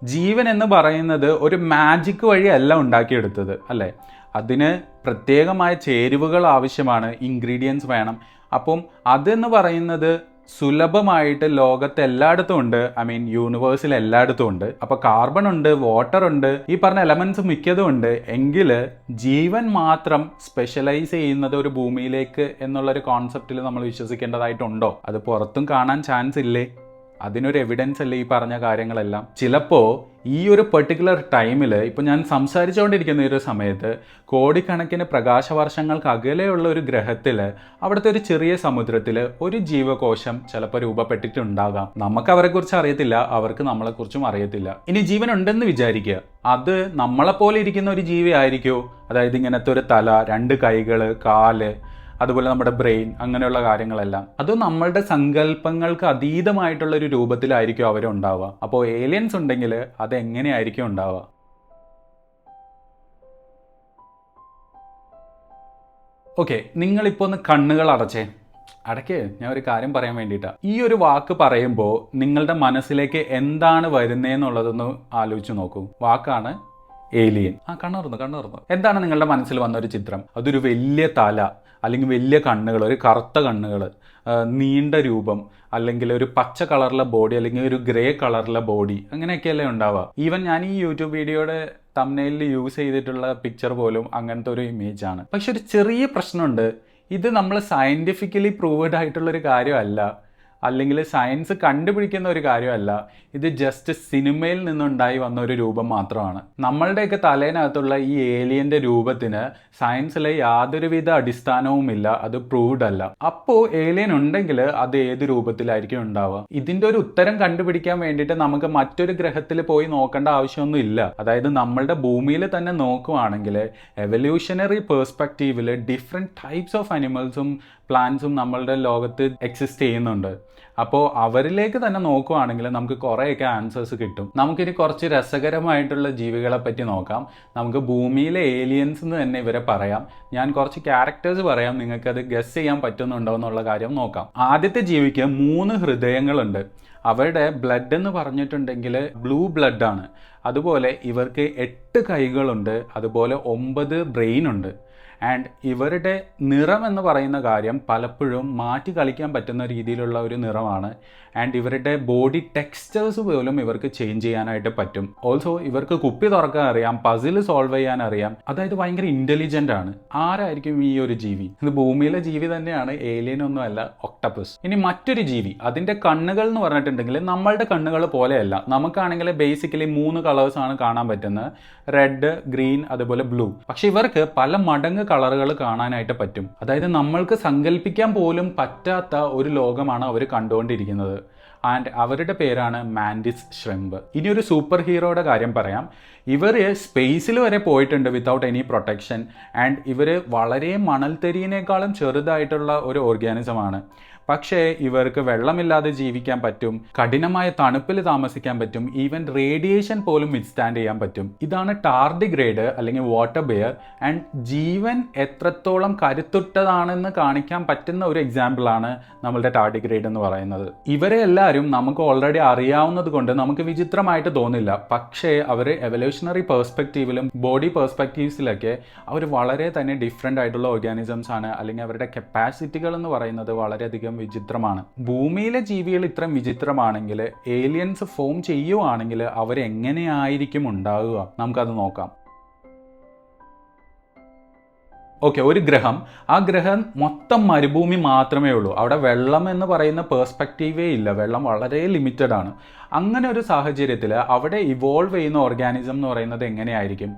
ജീവൻ എന്ന് പറയുന്നത് ഒരു മാജിക് വഴിയല്ല ഉണ്ടാക്കിയെടുത്തത്, അല്ലേ? അതിന് പ്രത്യേകമായ ചേരുവകൾ ആവശ്യമാണ്, ഇൻഗ്രീഡിയൻസ് വേണം. അപ്പം അതെന്ന് പറയുന്നത് സുലഭമായിട്ട് ലോകത്ത് എല്ലായിടത്തും ഉണ്ട്. ഐ മീൻ യൂണിവേഴ്സിൽ എല്ലായിടത്തും ഉണ്ട്. അപ്പോൾ കാർബൺ ഉണ്ട്, വാട്ടർ ഉണ്ട്, ഈ പറഞ്ഞ എലമെന്റ്സ് മിക്കതും ഉണ്ട്. എങ്കിൽ ജീവൻ മാത്രം സ്പെഷ്യലൈസ് ചെയ്യുന്നത് ഒരു ഭൂമിയിലേക്ക് എന്നുള്ളൊരു കോൺസെപ്റ്റിൽ നമ്മൾ വിശ്വസിക്കേണ്ടതായിട്ടുണ്ടോ? അത് പുറത്തും കാണാൻ ചാൻസ് ഇല്ലേ? അതിനൊരു എവിഡൻസ് അല്ലേ ഈ പറഞ്ഞ കാര്യങ്ങളെല്ലാം? ചിലപ്പോൾ ഈ ഒരു പെർട്ടിക്കുലർ ടൈമിൽ, ഇപ്പോൾ ഞാൻ സംസാരിച്ചുകൊണ്ടിരിക്കുന്ന ഈ ഒരു സമയത്ത് കോടിക്കണക്കിന് പ്രകാശവർഷങ്ങൾക്ക് അകലെയുള്ള ഒരു ഗ്രഹത്തിൽ, അവിടുത്തെ ഒരു ചെറിയ സമുദ്രത്തിൽ ഒരു ജീവകോശം ചിലപ്പോൾ രൂപപ്പെട്ടിട്ടുണ്ടാകാം. നമുക്ക് അവരെക്കുറിച്ച് അറിയത്തില്ല, അവർക്ക് നമ്മളെക്കുറിച്ചും അറിയത്തില്ല. ഇനി ജീവൻ ഉണ്ടെന്ന് വിചാരിക്കുക, അത് നമ്മളെപ്പോലെ ഇരിക്കുന്ന ഒരു ജീവി ആയിരിക്കുമോ? അതായത് ഇങ്ങനത്തെ ഒരു തല, 2 കൈകൾ, കാല്, അതുപോലെ നമ്മുടെ ബ്രെയിൻ, അങ്ങനെയുള്ള കാര്യങ്ങളെല്ലാം. അത് നമ്മളുടെ സങ്കല്പങ്ങൾക്ക് അതീതമായിട്ടുള്ള ഒരു രൂപത്തിലായിരിക്കും അവരുണ്ടാവുക. അപ്പോൾ ഏലിയൻസ് ഉണ്ടെങ്കിൽ അത് എങ്ങനെയായിരിക്കും ഉണ്ടാവുക? ഓക്കെ, നിങ്ങളിപ്പോൾ ഒന്ന് കണ്ണുകൾ അടയ്ക്ക്. ഞാൻ ഒരു കാര്യം പറയാൻ വേണ്ടിയിട്ടാണ്. ഈ ഒരു വാക്ക് പറയുമ്പോൾ നിങ്ങളുടെ മനസ്സിലേക്ക് എന്താണ് വരുന്നതെന്നുള്ളതൊന്ന് ആലോചിച്ച് നോക്കൂ. വാക്കാണ് ഏലിയൻ. കണ്ണുറന്നു. എന്താണ് നിങ്ങളുടെ മനസ്സിൽ വന്നൊരു ചിത്രം? അതൊരു വലിയ തല, അല്ലെങ്കിൽ വലിയ കണ്ണുകൾ, ഒരു കറുത്ത കണ്ണുകൾ, നീണ്ട രൂപം, അല്ലെങ്കിൽ ഒരു പച്ച കളറിലെ ബോഡി, അല്ലെങ്കിൽ ഒരു ഗ്രേ കളറിലെ ബോഡി, അങ്ങനെയൊക്കെയല്ലേ ഉണ്ടാവുക. ഈവൻ ഞാൻ ഈ യൂട്യൂബ് വീഡിയോയുടെ തംബ്നെയിലിൽ യൂസ് ചെയ്തിട്ടുള്ള പിക്ചർ പോലും അങ്ങനത്തെ ഒരു ഇമേജ് ആണ്. പക്ഷെ ഒരു ചെറിയ പ്രശ്നമുണ്ട്. ഇത് നമ്മൾ സയൻറ്റിഫിക്കലി പ്രൂവ്ഡ് ആയിട്ടുള്ളൊരു കാര്യമല്ല, അല്ലെങ്കിൽ സയൻസ് കണ്ടുപിടിക്കുന്ന ഒരു കാര്യമല്ല. ഇത് ജസ്റ്റ് സിനിമയിൽ നിന്നുണ്ടായി വന്ന ഒരു രൂപം മാത്രമാണ്. നമ്മളുടെയൊക്കെ തലേനകത്തുള്ള ഈ ഏലിയൻ്റെ രൂപത്തിന് സയൻസിലെ യാതൊരുവിധ അടിസ്ഥാനവുമില്ല, അത് പ്രൂവ്ഡ് അല്ല. അപ്പോൾ ഏലിയൻ ഉണ്ടെങ്കിൽ അത് ഏത് രൂപത്തിലായിരിക്കും ഉണ്ടാവുക? ഇതിൻ്റെ ഒരു ഉത്തരം കണ്ടുപിടിക്കാൻ വേണ്ടിയിട്ട് നമുക്ക് മറ്റൊരു ഗ്രഹത്തിൽ പോയി നോക്കേണ്ട ആവശ്യമൊന്നും ഇല്ല. അതായത് നമ്മളുടെ ഭൂമിയിൽ തന്നെ നോക്കുവാണെങ്കിൽ എവല്യൂഷണറി പേഴ്സ്പെക്റ്റീവിൽ ഡിഫറെൻറ്റ് ടൈപ്സ് ഓഫ് അനിമൽസും പ്ലാന്റ്സും നമ്മളുടെ ലോകത്ത് എക്സിസ്റ്റ് ചെയ്യുന്നുണ്ട്. അപ്പോൾ അവരിലേക്ക് തന്നെ നോക്കുവാണെങ്കിൽ നമുക്ക് കുറേയൊക്കെ ആൻസേഴ്സ് കിട്ടും. നമുക്കിനി കുറച്ച് രസകരമായിട്ടുള്ള ജീവികളെ പറ്റി നോക്കാം. നമുക്ക് ഭൂമിയിലെ ഏലിയൻസ് എന്ന് തന്നെ ഇവരെ പറയാം. ഞാൻ കുറച്ച് ക്യാരക്ടേഴ്സ് പറയാം, നിങ്ങൾക്കത് ഗസ് ചെയ്യാൻ പറ്റുന്നുണ്ടോ എന്നുള്ള കാര്യം നോക്കാം. ആദ്യത്തെ ജീവിക്ക് 3 ഹൃദയങ്ങളുണ്ട്. അവരുടെ ബ്ലഡ് എന്ന് പറഞ്ഞിട്ടുണ്ടെങ്കിൽ ബ്ലൂ ബ്ലഡാണ്. അതുപോലെ ഇവർക്ക് 8 കൈകളുണ്ട്, അതുപോലെ 9 ബ്രെയിൻ ഉണ്ട്. ആൻഡ് ഇവരുടെ നിറം എന്ന് പറയുന്ന കാര്യം പലപ്പോഴും മാറ്റി കളിക്കാൻ പറ്റുന്ന രീതിയിലുള്ള ഒരു നിറമാണ്. ആൻഡ് ഇവരുടെ ബോഡി ടെക്സ്ചേഴ്സ് പോലും ഇവർക്ക് ചേഞ്ച് ചെയ്യാനായിട്ട് പറ്റും. ഓൾസോ ഇവർക്ക് കുപ്പി തുറക്കാൻ അറിയാം, പസിൽ സോൾവ് ചെയ്യാൻ അറിയാം. അതായത് ഭയങ്കര ഇൻ്റലിജൻ്റ് ആണ്. ആരായിരിക്കും ഈ ഒരു ജീവി? ഇത് ഭൂമിയിലെ ജീവി തന്നെയാണ്, ഏലിയൻ ഒന്നും അല്ല, ഒക്ടോപസ്. ഇനി മറ്റൊരു ജീവി, അതിൻ്റെ കണ്ണുകൾ എന്ന് പറഞ്ഞിട്ടുണ്ടെങ്കിൽ നമ്മളുടെ കണ്ണുകൾ പോലെയല്ല. നമുക്കാണെങ്കിൽ ബേസിക്കലി 3 കളേഴ്സാണ് കാണാൻ പറ്റുന്നത്, റെഡ്, ഗ്രീൻ, അതുപോലെ ബ്ലൂ. പക്ഷെ ഇവർക്ക് പല മടങ്ങ് കളറുകൾ കാണാനായിട്ട് പറ്റും. അതായത് നമ്മൾക്ക് സങ്കല്പിക്കാൻ പോലും പറ്റാത്ത ഒരു ലോകമാണ് അവർ കണ്ടുകൊണ്ടിരിക്കുന്നത്. ആൻഡ് അവരുടെ പേരാണ് മാൻഡിസ് ഷ്രിംപ്. ഇനി ഒരു സൂപ്പർ ഹീറോയുടെ കാര്യം പറയാം. ഇവർ സ്പേസിൽ വരെ പോയിട്ടുണ്ട് വിത്തൗട്ട് എനി പ്രൊട്ടക്ഷൻ. ആൻഡ് ഇവർ വളരെ മണൽത്തരിയിനേക്കാളും ചെറുതായിട്ടുള്ള ഒരു ഓർഗാനിസമാണ്. പക്ഷേ ഇവർക്ക് വെള്ളമില്ലാതെ ജീവിക്കാൻ പറ്റും, കഠിനമായ തണുപ്പിൽ താമസിക്കാൻ പറ്റും, ഈവൻ റേഡിയേഷൻ പോലും വിത്ത്സ്റ്റാൻഡ് ചെയ്യാൻ പറ്റും. ഇതാണ് ടാർഡിഗ്രേഡ് അല്ലെങ്കിൽ വാട്ടർ ബെയർ. ആൻഡ് ജീവൻ എത്രത്തോളം കരുത്തുറ്റതാണെന്ന് കാണിക്കാൻ പറ്റുന്ന ഒരു എക്സാമ്പിളാണ് നമ്മളുടെ ടാർഡിഗ്രേഡ് എന്ന് പറയുന്നത്. ഇവരെ എല്ലാവരും നമുക്ക് ഓൾറെഡി അറിയാവുന്നത് കൊണ്ട് നമുക്ക് വിചിത്രമായിട്ട് തോന്നില്ല. പക്ഷേ അവർ എവല്യൂഷണറി പേഴ്സ്പെക്റ്റീവിലും ബോഡി പേഴ്സ്പെക്റ്റീവ്സിലൊക്കെ അവർ വളരെ തന്നെ ഡിഫറെൻ്റ് ആയിട്ടുള്ള ഓർഗാനിസംസ് ആണ്. അല്ലെങ്കിൽ അവരുടെ കപ്പാസിറ്റികൾ എന്ന് പറയുന്നത് വളരെയധികം വിചിത്രമാണ്. ഭൂമിയിലെ ജീവികൾ ഇത്രയും വിചിത്രമാണെങ്കിൽ ഏലിയൻസ് ഫോം ചെയ്യുവാണെങ്കിൽ അവരെങ്ങനെയായിരിക്കും ഉണ്ടാവുക? നമുക്കത് നോക്കാം. ഓക്കെ, ഒരു ഗ്രഹം, ആ ഗ്രഹം മൊത്തം മരുഭൂമി മാത്രമേ ഉള്ളൂ. അവിടെ വെള്ളം എന്ന് പറയുന്ന പേഴ്സ്പെക്റ്റീവേ ഇല്ല, വെള്ളം വളരെ ലിമിറ്റഡ് ആണ്. അങ്ങനെ ഒരു സാഹചര്യത്തിൽ അവിടെ ഇവോൾവ് ചെയ്യുന്ന ഓർഗാനിസം എന്ന് പറയുന്നത് എങ്ങനെയായിരിക്കും?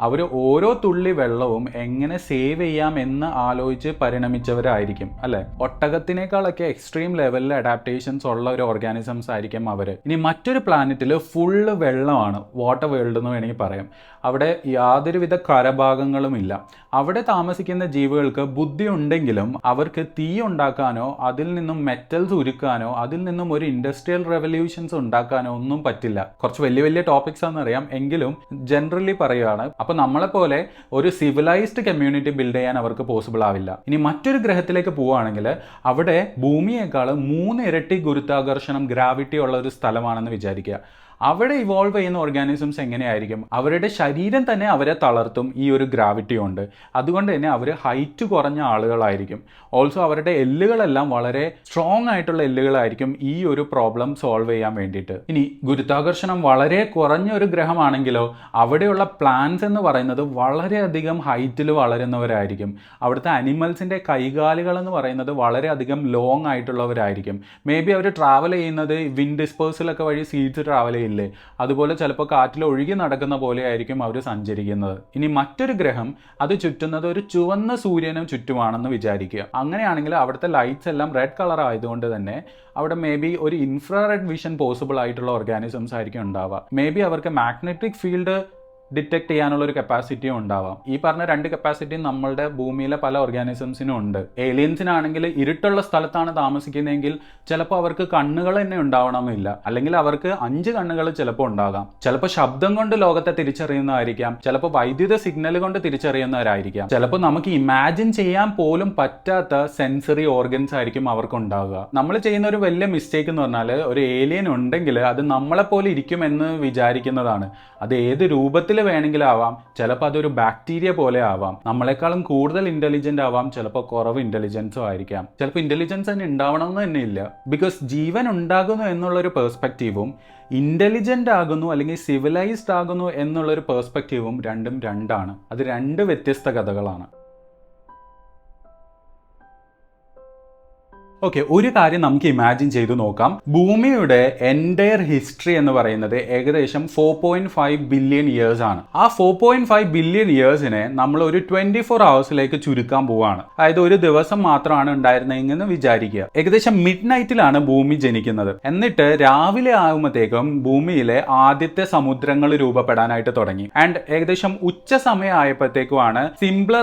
അവർ ഓരോ തുള്ളി വെള്ളവും എങ്ങനെ സേവ് ചെയ്യാം എന്ന് ആലോചിച്ച് പരിണമിച്ചവരായിരിക്കും, അല്ലേ? ഒട്ടകത്തിനേക്കാളൊക്കെ എക്സ്ട്രീം ലെവലിൽ അഡാപ്റ്റേഷൻസ് ഉള്ള ഒരു ഓർഗാനിസംസ് ആയിരിക്കും അവർ. ഇനി മറ്റൊരു പ്ലാനറ്റിൽ ഫുള്ള് വെള്ളമാണ്, വാട്ടർ വേൾഡ് എന്ന് വേണമെങ്കിൽ പറയാം. അവിടെ യാതൊരുവിധ കരഭാഗങ്ങളും ഇല്ല. അവിടെ താമസിക്കുന്ന ജീവികൾക്ക് ബുദ്ധി ഉണ്ടെങ്കിലും അവർക്ക് തീ ഉണ്ടാക്കാനോ അതിൽ നിന്നും മെറ്റൽസ് ഉരുക്കാനോ അതിൽ നിന്നും ഒരു ഇൻഡസ്ട്രിയൽ റെവല്യൂഷൻസ് ഉണ്ടാക്കാനോ ഒന്നും പറ്റില്ല. കുറച്ച് വലിയ വലിയ ടോപ്പിക്സ് ആണെന്നറിയാം, എങ്കിലും ജനറലി പറയുകയാണ്. അപ്പോൾ നമ്മളെപ്പോലെ ഒരു സിവിലൈസ്ഡ് കമ്മ്യൂണിറ്റി ബിൽഡ് ചെയ്യാൻ അവർക്ക് പോസിബിൾ ആവില്ല. ഇനി മറ്റൊരു ഗ്രഹത്തിലേക്ക് പോവുകയാണെങ്കിൽ അവിടെ ഭൂമിയേക്കാൾ 3 ഇരട്ടി ഗുരുത്വാകർഷണം, ഗ്രാവിറ്റി ഉള്ള ഒരു സ്ഥലമാണെന്ന് വിചാരിക്കുക. അവിടെ ഇവോൾവ് ചെയ്യുന്ന ഓർഗാനിസംസ് എങ്ങനെയായിരിക്കും? അവരുടെ ശരീരം തന്നെ അവരെ തളർത്തും ഈ ഒരു ഗ്രാവിറ്റി കൊണ്ട്. അതുകൊണ്ട് തന്നെ അവർ ഹൈറ്റ് കുറഞ്ഞ ആളുകളായിരിക്കും. ഓൾസോ അവരുടെ എല്ലുകളെല്ലാം വളരെ സ്ട്രോങ് ആയിട്ടുള്ള എല്ലുകളായിരിക്കും ഈ ഒരു പ്രോബ്ലം സോൾവ് ചെയ്യാൻ വേണ്ടിയിട്ട്. ഇനി ഗുരുത്വാകർഷണം വളരെ കുറഞ്ഞ ഒരു ഗ്രഹമാണെങ്കിലോ അവിടെയുള്ള പ്ലാന്റ്സ് എന്ന് പറയുന്നത് വളരെയധികം ഹൈറ്റിൽ വളരുന്നവരായിരിക്കും. അവിടുത്തെ അനിമൽസിൻ്റെ കൈകാലുകൾ എന്ന് പറയുന്നത് വളരെയധികം ലോങ് ആയിട്ടുള്ളവരായിരിക്കും. മേ ബി അവർ ട്രാവൽ ചെയ്യുന്നത് വിൻഡ് ഡിസ്പേഴ്സലൊക്കെ വഴി സീഡ്സ് ട്രാവൽ ചെയ്യില്ലേ, അതുപോലെ ചിലപ്പോൾ കാറ്റിൽ ഒഴുകി നടക്കുന്ന പോലെ ആയിരിക്കും അവർ സഞ്ചരിക്കുന്നത്. ഇനി മറ്റൊരു ഗ്രഹം അത് ചുറ്റുന്നത് ഒരു ചുവന്ന സൂര്യനും ചുറ്റുമാണെന്ന് വിചാരിക്കുക. അങ്ങനെയാണെങ്കിൽ അവിടുത്തെ ലൈറ്റ്സ് എല്ലാം റെഡ് കളർ ആയതുകൊണ്ട് തന്നെ അവിടെ മേ ബി ഒരു ഇൻഫ്രാറെഡ് വിഷൻ പോസിബിൾ ആയിട്ടുള്ള ഓർഗാനിസംസ് ആയിരിക്കും ഉണ്ടാവുക. മേ ബി അവർക്ക് മാഗ്നറ്റിക് ഫീൽഡ് ഡിറ്റക്ട് ചെയ്യാനുള്ള ഒരു കപ്പാസിറ്റിയും ഉണ്ടാവാം. ഈ പറഞ്ഞ 2 കപ്പാസിറ്റിയും നമ്മളുടെ ഭൂമിയിലെ പല ഓർഗാനിസംസിനും ഉണ്ട്. ഏലിയൻസിനാണെങ്കിൽ ഇരുട്ടുള്ള സ്ഥലത്താണ് താമസിക്കുന്നതെങ്കിൽ ചിലപ്പോൾ അവർക്ക് കണ്ണുകൾ തന്നെ ഉണ്ടാവണമെന്നില്ല, അല്ലെങ്കിൽ അവർക്ക് 5 കണ്ണുകൾ ചിലപ്പോൾ ഉണ്ടാകാം. ചിലപ്പോൾ ശബ്ദം കൊണ്ട് ലോകത്തെ തിരിച്ചറിയുന്നതായിരിക്കാം, ചിലപ്പോൾ വൈദ്യുത സിഗ്നൽ കൊണ്ട് തിരിച്ചറിയുന്നവരായിരിക്കാം, ചിലപ്പോൾ നമുക്ക് ഇമാജിൻ ചെയ്യാൻ പോലും പറ്റാത്ത സെൻസറി ഓർഗൻസ് ആയിരിക്കും അവർക്ക് ഉണ്ടാവുക. നമ്മൾ ചെയ്യുന്ന ഒരു വലിയ മിസ്റ്റേക്ക് എന്ന് പറഞ്ഞാൽ ഒരു ഏലിയൻ ഉണ്ടെങ്കിൽ അത് നമ്മളെപ്പോലെ ഇരിക്കുമെന്ന് വിചാരിക്കുന്നതാണ്. അത് ഏത് രൂപത്തിൽ വേണമെങ്കിലും ആവാം. ചിലപ്പോൾ അതൊരു ബാക്ടീരിയ പോലെ ആവാം. നമ്മളെക്കാളും കൂടുതൽ ഇന്റലിജന്റ് ആവാം, ചിലപ്പോൾ കുറവ് ഇന്റലിജൻസും ആയിരിക്കാം. ചിലപ്പോൾ ഇന്റലിജൻസ് തന്നെ ഉണ്ടാവണമെന്ന് തന്നെ ഇല്ല. ബിക്കോസ് ജീവൻ ഉണ്ടാകുന്നു എന്നുള്ളൊരു പെർസ്പെക്റ്റീവും ഇന്റലിജന്റ് ആകുന്നു അല്ലെങ്കിൽ സിവിലൈസ്ഡ് ആകുന്നു എന്നുള്ളൊരു പെർസ്പെക്റ്റീവും രണ്ടും രണ്ടാണ്. അത് 2 വ്യത്യസ്ത കഥകളാണ്. ഓക്കെ, ഒരു കാര്യം നമുക്ക് ഇമാജിൻ ചെയ്തു നോക്കാം. ഭൂമിയുടെ എൻറ്റയർ ഹിസ്റ്ററി എന്ന് പറയുന്നത് ഏകദേശം 4.5 ബില്യൺ ഇയേഴ്സ് ആണ്. ആ 4.5 ബില്യൺ ഇയേഴ്സിനെ നമ്മൾ ഒരു 24 hours ചുരുക്കാൻ പോവുകയാണ്. അതായത് ഒരു ദിവസം മാത്രമാണ് ഉണ്ടായിരുന്നതെന്ന് വിചാരിക്കുക. ഏകദേശം മിഡ് നൈറ്റിലാണ് ഭൂമി ജനിക്കുന്നത്. എന്നിട്ട് രാവിലെ ആകുമ്പോഴത്തേക്കും ഭൂമിയിലെ ആദ്യത്തെ സമുദ്രങ്ങൾ രൂപപ്പെടാനായിട്ട് തുടങ്ങി. ആൻഡ് ഏകദേശം ഉച്ച സമയം ആയപ്പോഴത്തേക്കുമാണ്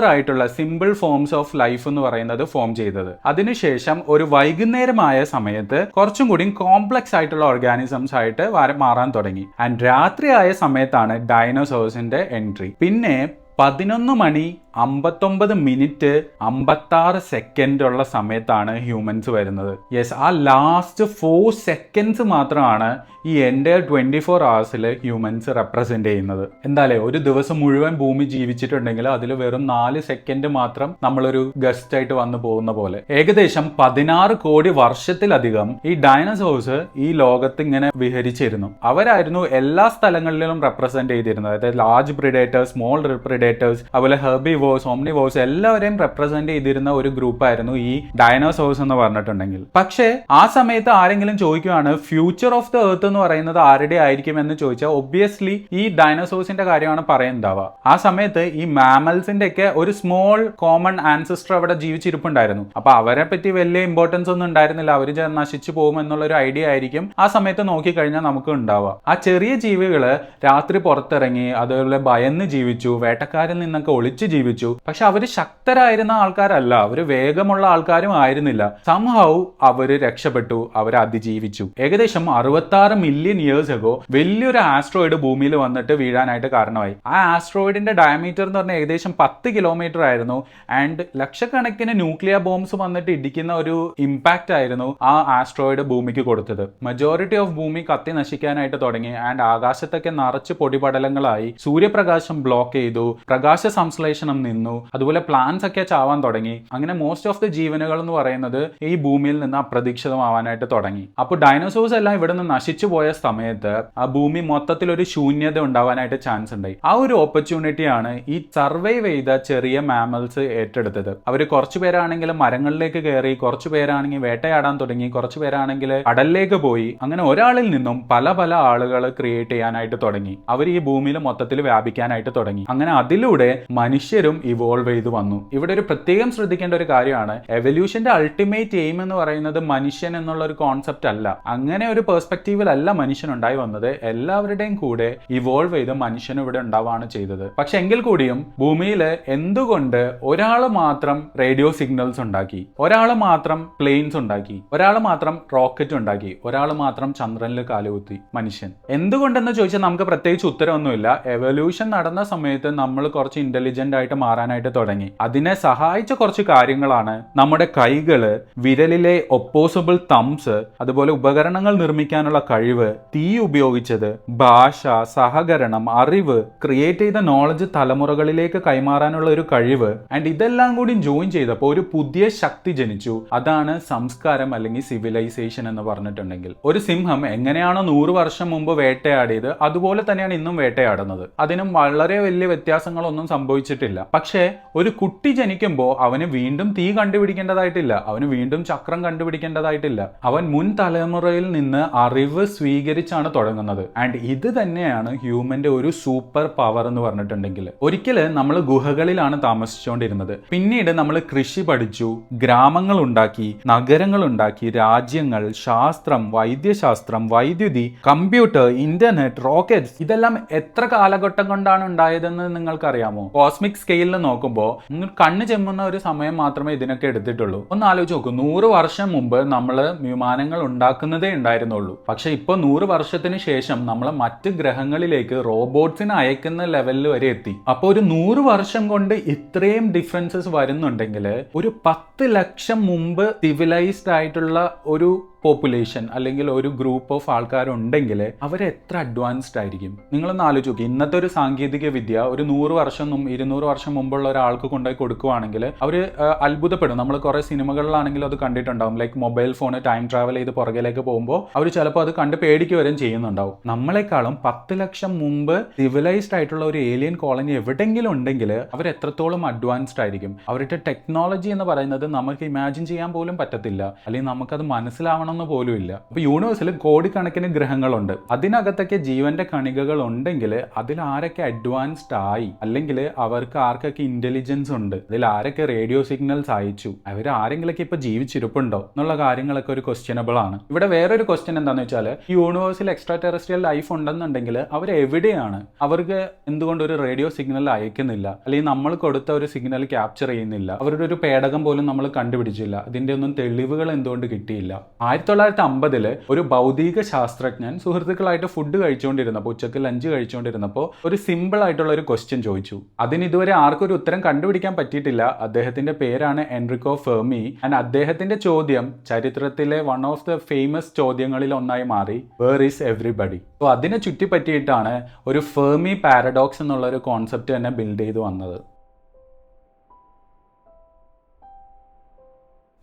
സിമ്പിൾ ഫോംസ് ഓഫ് ലൈഫ് എന്ന് പറയുന്നത് ഫോം ചെയ്തത്. അതിനുശേഷം ഒരു വൈകുന്നേരമായ സമയത്ത് കുറച്ചും കൂടി കോംപ്ലക്സ് ആയിട്ടുള്ള ഓർഗാനിസംസ് ആയിട്ട് മാറാൻ തുടങ്ങി. ആൻഡ് രാത്രിയായ സമയത്താണ് ഡൈനോസോഴ്സിന്റെ എൻട്രി. പിന്നെ 11:59 ഉള്ള സമയത്താണ് ഹ്യൂമൻസ് വരുന്നത്. യെസ്, ആ ലാസ്റ്റ് 4 seconds മാത്രമാണ് ഈ എൻറ്റയർ 24 hours ഹ്യൂമൻസ് റെപ്രസെന്റ് ചെയ്യുന്നത്. എന്തായാലും ഒരു ദിവസം മുഴുവൻ ഭൂമി ജീവിച്ചിട്ടുണ്ടെങ്കിൽ അതിൽ വെറും 4 seconds മാത്രം നമ്മളൊരു ഗസ്റ്റ് ആയിട്ട് വന്നു പോകുന്ന പോലെ. ഏകദേശം 16 കോടി വർഷത്തിലധികം ഈ ഡൈനോസോഴ്സ് ഈ ലോകത്ത് ഇങ്ങനെ വിഹരിച്ചിരുന്നു. അവരായിരുന്നു എല്ലാ സ്ഥലങ്ങളിലും റെപ്രസെന്റ് ചെയ്തിരുന്നത്. അതായത് ലാർജ് പ്രിഡേറ്റേഴ്സ്, സ്മോൾ പ്രിഡേറ്റേഴ്സ്, അതുപോലെ ഹെർബിവോഴ്സ്, ഓംനിവോഴ്സ് എല്ലാവരെയും റെപ്രസെന്റ് ചെയ്തിരുന്ന ഒരു ഗ്രൂപ്പായിരുന്നു ഈ ഡൈനോസോഴ്സ് എന്ന് പറഞ്ഞിട്ടുണ്ടെങ്കിൽ. പക്ഷേ ആ സമയത്ത് ആരെങ്കിലും ചോദിക്കുകയാണ് ഫ്യൂച്ചർ ഓഫ് ദ എർത്ത് എന്ന് പറയുന്നത് ആരുടെ ആയിരിക്കും എന്ന് ചോദിച്ചാൽ ഒബ്വിയസ്ലി ഈ ഡൈനോസോഴ്സിന്റെ കാര്യമാണ് പറയുന്നുണ്ടാവുക. ആ സമയത്ത് ഈ മാമൽസിന്റെ ഒക്കെ ഒരു സ്മോൾ കോമൺ ആൻസിസ്റ്റർ അവിടെ ജീവിച്ചിരിപ്പുണ്ടായിരുന്നു. അപ്പൊ അവരെ പറ്റി വലിയ ഇമ്പോർട്ടൻസ് ഒന്നും ഉണ്ടായിരുന്നില്ല. അവർ നശിച്ചു പോകും എന്നുള്ള ഒരു ഐഡിയ ആയിരിക്കും ആ സമയത്ത് നോക്കിക്കഴിഞ്ഞാൽ നമുക്ക് ഉണ്ടാവുക. ആ ചെറിയ ജീവികള് രാത്രി പുറത്തിറങ്ങി അതുപോലെ ഭയന്ന് ജീവിച്ചു, വേട്ടക്കാരിൽ നിന്നൊക്കെ ഒളിച്ചു ജീവിച്ചു. പക്ഷെ അവര് ശക്തരായിരുന്ന ആൾക്കാരല്ല, അവര് വേഗമുള്ള ആൾക്കാരും ആയിരുന്നില്ല. സംഹൗ അവര് രക്ഷപ്പെട്ടു, അവര് അതിജീവിച്ചു. ഏകദേശം 66 മില്യൺ ഇയേഴ്സ് അഗോ വലിയൊരു ആസ്ട്രോയിഡ് ഭൂമിയിൽ വന്നിട്ട് വീഴാനായിട്ട് കാരണമായി. ആ ആസ്ട്രോയിഡിന്റെ ഡയമീറ്റർ എന്ന് പറഞ്ഞാൽ ഏകദേശം 10 കിലോമീറ്റർ ആയിരുന്നു. ആൻഡ് ലക്ഷക്കണക്കിന് ന്യൂക്ലിയർ ബോംബ്സ് വന്നിട്ട് ഇടിക്കുന്ന ഒരു ഇമ്പാക്റ്റ് ആയിരുന്നു ആ ആസ്ട്രോയിഡ് ഭൂമിക്ക് കൊടുത്തത്. മജോറിറ്റി ഓഫ് ഭൂമി കത്തി നശിക്കാനായിട്ട് തുടങ്ങി. ആൻഡ് ആകാശത്തൊക്കെ നിറച്ച് പൊടിപടലങ്ങളായി. സൂര്യപ്രകാശം ബ്ലോക്ക് ചെയ്തു, പ്രകാശ സംശ്ലേഷണം നിന്നു, അതുപോലെ പ്ലാന്റ്സ് ഒക്കെ ചാവാൻ തുടങ്ങി. അങ്ങനെ മോസ്റ്റ് ഓഫ് ദി ജീവനുകൾ എന്ന് പറയുന്നത് ഈ ഭൂമിയിൽ നിന്ന് അപ്രതീക്ഷിതമാവാനായിട്ട് തുടങ്ങി. അപ്പോൾ ഡൈനോസോഴ്സ് എല്ലാം ഇവിടെ നിന്ന് നശിച്ചു പോയ സമയത്ത് ആ ഭൂമി മൊത്തത്തിൽ ഒരു ശൂന്യത ഉണ്ടാവാനായിട്ട് ചാൻസ് ഉണ്ടായി. ആ ഒരു ഓപ്പർച്യൂണിറ്റിയാണ് ഈ സർവൈവ് ചെയ്ത ചെറിയ മാമൽസ് ഏറ്റെടുത്തത്. അവർ കുറച്ചു പേരാണെങ്കിൽ മരങ്ങളിലേക്ക് കയറി, കുറച്ചു പേരാണെങ്കിൽ വേട്ടയാടാൻ തുടങ്ങി, കുറച്ചു പേരാണെങ്കിൽ കടലിലേക്ക് പോയി. അങ്ങനെ ഒരാളിൽ നിന്നും പല പല ആളുകൾ ക്രിയേറ്റ് ചെയ്യാനായിട്ട് തുടങ്ങി. അവർ ഈ ഭൂമിയിൽ മൊത്തത്തിൽ വ്യാപിക്കാനായിട്ട് തുടങ്ങി. അങ്ങനെ അതിലൂടെ മനുഷ്യരും ഇവോൾവ് ചെയ്തു വന്നു. ഇവിടെ ഒരു പ്രത്യേകം ശ്രദ്ധിക്കേണ്ട ഒരു കാര്യമാണ്, എവല്യൂഷന്റെ അൾട്ടിമേറ്റ് എയിം എന്ന് പറയുന്നത് മനുഷ്യൻ എന്നുള്ള ഒരു കോൺസെപ്റ്റ് അല്ല. അങ്ങനെ ഒരു പെർസ്പെക്റ്റീവിലല്ല മനുഷ്യൻ ഉണ്ടായി വന്നത്. എല്ലാവരുടെയും കൂടെ ഇവോൾവ് ചെയ്ത് മനുഷ്യനും ഇവിടെ ഉണ്ടാവുകയാണ് ചെയ്തത്. പക്ഷെ എങ്കിൽ കൂടിയും ഭൂമിയിൽ എന്തുകൊണ്ട് ഒരാൾ മാത്രം റേഡിയോ സിഗ്നൽസ് ഉണ്ടാക്കി, ഒരാൾ മാത്രം പ്ലെയിൻസ് ഉണ്ടാക്കി, ഒരാൾ മാത്രം റോക്കറ്റ് ഉണ്ടാക്കി, ഒരാൾ മാത്രം ചന്ദ്രനിൽ കാലുകുത്തി? മനുഷ്യൻ എന്തുകൊണ്ടെന്ന് ചോദിച്ചാൽ നമുക്ക് പ്രത്യേകിച്ച് ഉത്തരവൊന്നുമില്ല. എവല്യൂഷൻ നടന്ന സമയത്ത് നമ്മൾ കുറച്ച് ഇന്റലിജന്റ് ആയിട്ട് മാറാനായിട്ട് തുടങ്ങി. അതിനെ സഹായിച്ച കുറച്ച് കാര്യങ്ങളാണ് നമ്മുടെ കൈകള്, വിരലിലെ ഒപ്പോസിബിൾ തംസ്, അതുപോലെ ഉപകരണങ്ങൾ നിർമ്മിക്കാനുള്ള കഴിവ്, തീ ഉപയോഗിച്ചത്, ഭാഷ, സഹകരണം, അറിവ്, ക്രിയേറ്റ് ചെയ്ത നോളജ് തലമുറകളിലേക്ക് കൈമാറാനുള്ള ഒരു കഴിവ്. ആൻഡ് ഇതെല്ലാം കൂടി ജോയിൻ ചെയ്തപ്പോൾ ഒരു പുതിയ ശക്തി ജനിച്ചു. അതാണ് സംസ്കാരം അല്ലെങ്കിൽ സിവിലൈസേഷൻ എന്ന് പറഞ്ഞിട്ടുണ്ടെങ്കിൽ. ഒരു സിംഹം എങ്ങനെയാണോ 100 വർഷം മുമ്പ് വേട്ടയാടിയത് അതുപോലെ തന്നെയാണ് ഇന്നും വേട്ടയാടുന്നത്. അതിനും വളരെ വലിയ വ്യത്യാസങ്ങളൊന്നും സംഭവിച്ചിട്ടില്ല. പക്ഷേ ഒരു കുട്ടി ജനിക്കുമ്പോൾ അവന് വീണ്ടും തീ കണ്ടുപിടിക്കേണ്ടതായിട്ടില്ല, അവന് വീണ്ടും ചക്രം കണ്ടുപിടിക്കേണ്ടതായിട്ടില്ല. അവൻ മുൻ തലമുറയിൽ നിന്ന് അറിവ് സ്വീകരിച്ചാണ് തുടങ്ങുന്നത്. ആൻഡ് ഇത് തന്നെയാണ് ഹ്യൂമന്റെ ഒരു സൂപ്പർ പവർ എന്ന് പറഞ്ഞിട്ടുണ്ടെങ്കിൽ. ഒരിക്കല് നമ്മൾ ഗുഹകളിലാണ് താമസിച്ചുകൊണ്ടിരുന്നത്. പിന്നീട് നമ്മൾ കൃഷി പഠിച്ചു, ഗ്രാമങ്ങൾ ഉണ്ടാക്കി, നഗരങ്ങൾ ഉണ്ടാക്കി, രാജ്യങ്ങൾ, ശാസ്ത്രം, വൈദ്യശാസ്ത്രം, വൈദ്യുതി, കമ്പ്യൂട്ടർ, ഇന്റർനെറ്റ്, റോക്കറ്റ്സ്, ഇതെല്ലാം എത്ര കാലഘട്ടം കൊണ്ടാണ് ഉണ്ടായതെന്ന് നിങ്ങൾക്കറിയാമോ? കോസ്മിക് സ്കെയിലിൽ നോക്കുമ്പോൾ കണ്ണ് ചെമ്മുന്ന ഒരു സമയം മാത്രമേ ഇതിനൊക്കെ എടുത്തിട്ടുള്ളൂ. ഒന്ന് ആലോചിച്ച് നോക്കൂ, 100 വർഷം മുമ്പ് നമ്മൾ വിമാനങ്ങൾ ഉണ്ടാക്കുന്നതേ ഉണ്ടായിരുന്നുള്ളൂ. പക്ഷെ ഇപ്പൊ 100 വർഷത്തിന് ശേഷം നമ്മൾ മറ്റ് ഗ്രഹങ്ങളിലേക്ക് റോബോട്ട്സിനെ അയക്കുന്ന ലെവലിൽ വരെ എത്തി. അപ്പോൾ ഒരു 100 വർഷം കൊണ്ട് ഇത്രയും ഡിഫറൻസസ് വരുന്നുണ്ടെങ്കിൽ ഒരു 10 ലക്ഷം മുമ്പ് സിവിലൈസ്ഡ് ആയിട്ടുള്ള ഒരു പോപ്പുലേഷൻ അല്ലെങ്കിൽ ഒരു ഗ്രൂപ്പ് ഓഫ് ആൾക്കാരുണ്ടെങ്കിൽ അവർ എത്ര അഡ്വാൻസ്ഡ് ആയിരിക്കും? നിങ്ങളൊന്ന് ആലോചിച്ച് നോക്കി. ഇന്നത്തെ ഒരു സാങ്കേതിക വിദ്യ ഒരു 100 വർഷം 200 വർഷം മുമ്പുള്ള ഒരാൾക്ക് കൊണ്ടുപോയി കൊടുക്കുവാണെങ്കിൽ അവർ അത്ഭുതപ്പെടും. നമ്മൾ കുറെ സിനിമകളിലാണെങ്കിലും അത് കണ്ടിട്ടുണ്ടാവും. Like mobile phone time travel ചെയ്ത് പുറകിലേക്ക് പോകുമ്പോൾ അവർ ചിലപ്പോൾ അത് കണ്ട് പേടിക്കുകയും ചെയ്യുന്നുണ്ടാവും. നമ്മളെക്കാളും 10 ലക്ഷം മുമ്പ് സിവിലൈസ്ഡ് ആയിട്ടുള്ള ഒരു ഏലിയൻ കോളനി എവിടെയെങ്കിലും ഉണ്ടെങ്കിൽ അവർ എത്രത്തോളം അഡ്വാൻസ്ഡ് ആയിരിക്കും? അവരുടെ ടെക്നോളജി എന്ന് പറയുന്നത് നമുക്ക് ഇമാജിൻ ചെയ്യാൻ പോലും പറ്റത്തില്ല, അല്ലെങ്കിൽ നമുക്കത് മനസ്സിലാവണം പോലും ഇല്ല. അപ്പൊ യൂണിവേഴ്സിൽ കോടിക്കണക്കിന് ഗ്രഹങ്ങളുണ്ട്. അതിനകത്തൊക്കെ ജീവന്റെ കണികകൾ ഉണ്ടെങ്കിൽ അതിൽ ആരൊക്കെ അഡ്വാൻസ്ഡ് ആയി, അല്ലെങ്കിൽ അവർക്ക് ആർക്കൊക്കെ ഇന്റലിജൻസ് ഉണ്ട്, അതിൽ ആരൊക്കെ റേഡിയോ സിഗ്നൽസ് അയച്ചു, അവർ ആരെങ്കിലൊക്കെ ഇപ്പൊ ജീവിച്ചിരിപ്പുണ്ടോ എന്നുള്ള കാര്യങ്ങളൊക്കെ ഒരു ക്വസ്റ്റ്യനബിൾ ആണ്. ഇവിടെ വേറൊരു ക്വസ്റ്റ്യൻ എന്താണെന്ന് വെച്ചാൽ, ഈ യൂണിവേഴ്സിൽ എക്സ്ട്രാ ടെറസ്ട്രിയൽ ലൈഫ് ഉണ്ടെന്നുണ്ടെങ്കിൽ അവർ എവിടെയാണ്? അവർക്ക് എന്തുകൊണ്ട് ഒരു റേഡിയോ സിഗ്നൽ അയക്കുന്നില്ല, അല്ലെങ്കിൽ നമ്മൾ കൊടുത്ത ഒരു സിഗ്നൽ ക്യാപ്ചർ ചെയ്യുന്നില്ല? അവരുടെ ഒരു പേടകം പോലും നമ്മൾ കണ്ടുപിടിച്ചില്ല. അതിന്റെ ഒന്നും തെളിവുകൾ എന്തുകൊണ്ട് കിട്ടിയില്ല? 1950 ഒരു ഭൗതിക ശാസ്ത്രജ്ഞൻ സുഹൃത്തുക്കളായിട്ട് ഫുഡ് കഴിച്ചുകൊണ്ടിരുന്നപ്പോൾ, ഉച്ചക്ക് ലഞ്ച് കഴിച്ചുകൊണ്ടിരുന്നപ്പോൾ ഒരു സിമ്പിൾ ആയിട്ടുള്ള ഒരു ക്വസ്റ്റ്യൻ ചോദിച്ചു. അതിന് ഇതുവരെ ആർക്കും ഒരു ഉത്തരം കണ്ടുപിടിക്കാൻ പറ്റിയിട്ടില്ല. അദ്ദേഹത്തിന്റെ പേരാണ് എൻറിക്കോ ഫെർമി. ആൻഡ് അദ്ദേഹത്തിന്റെ ചോദ്യം ചരിത്രത്തിലെ വൺ ഓഫ് ദ ഫേമസ് ചോദ്യങ്ങളിൽ ഒന്നായി മാറി, വേർ ഈസ് എവ്രിബഡി? സോ അതിനെ ചുറ്റിപ്പറ്റിയിട്ടാണ് ഒരു ഫെർമി പാരഡോക്സ് എന്നുള്ള ഒരു കോൺസെപ്റ്റ് തന്നെ ബിൽഡ് ചെയ്ത് വന്നത്.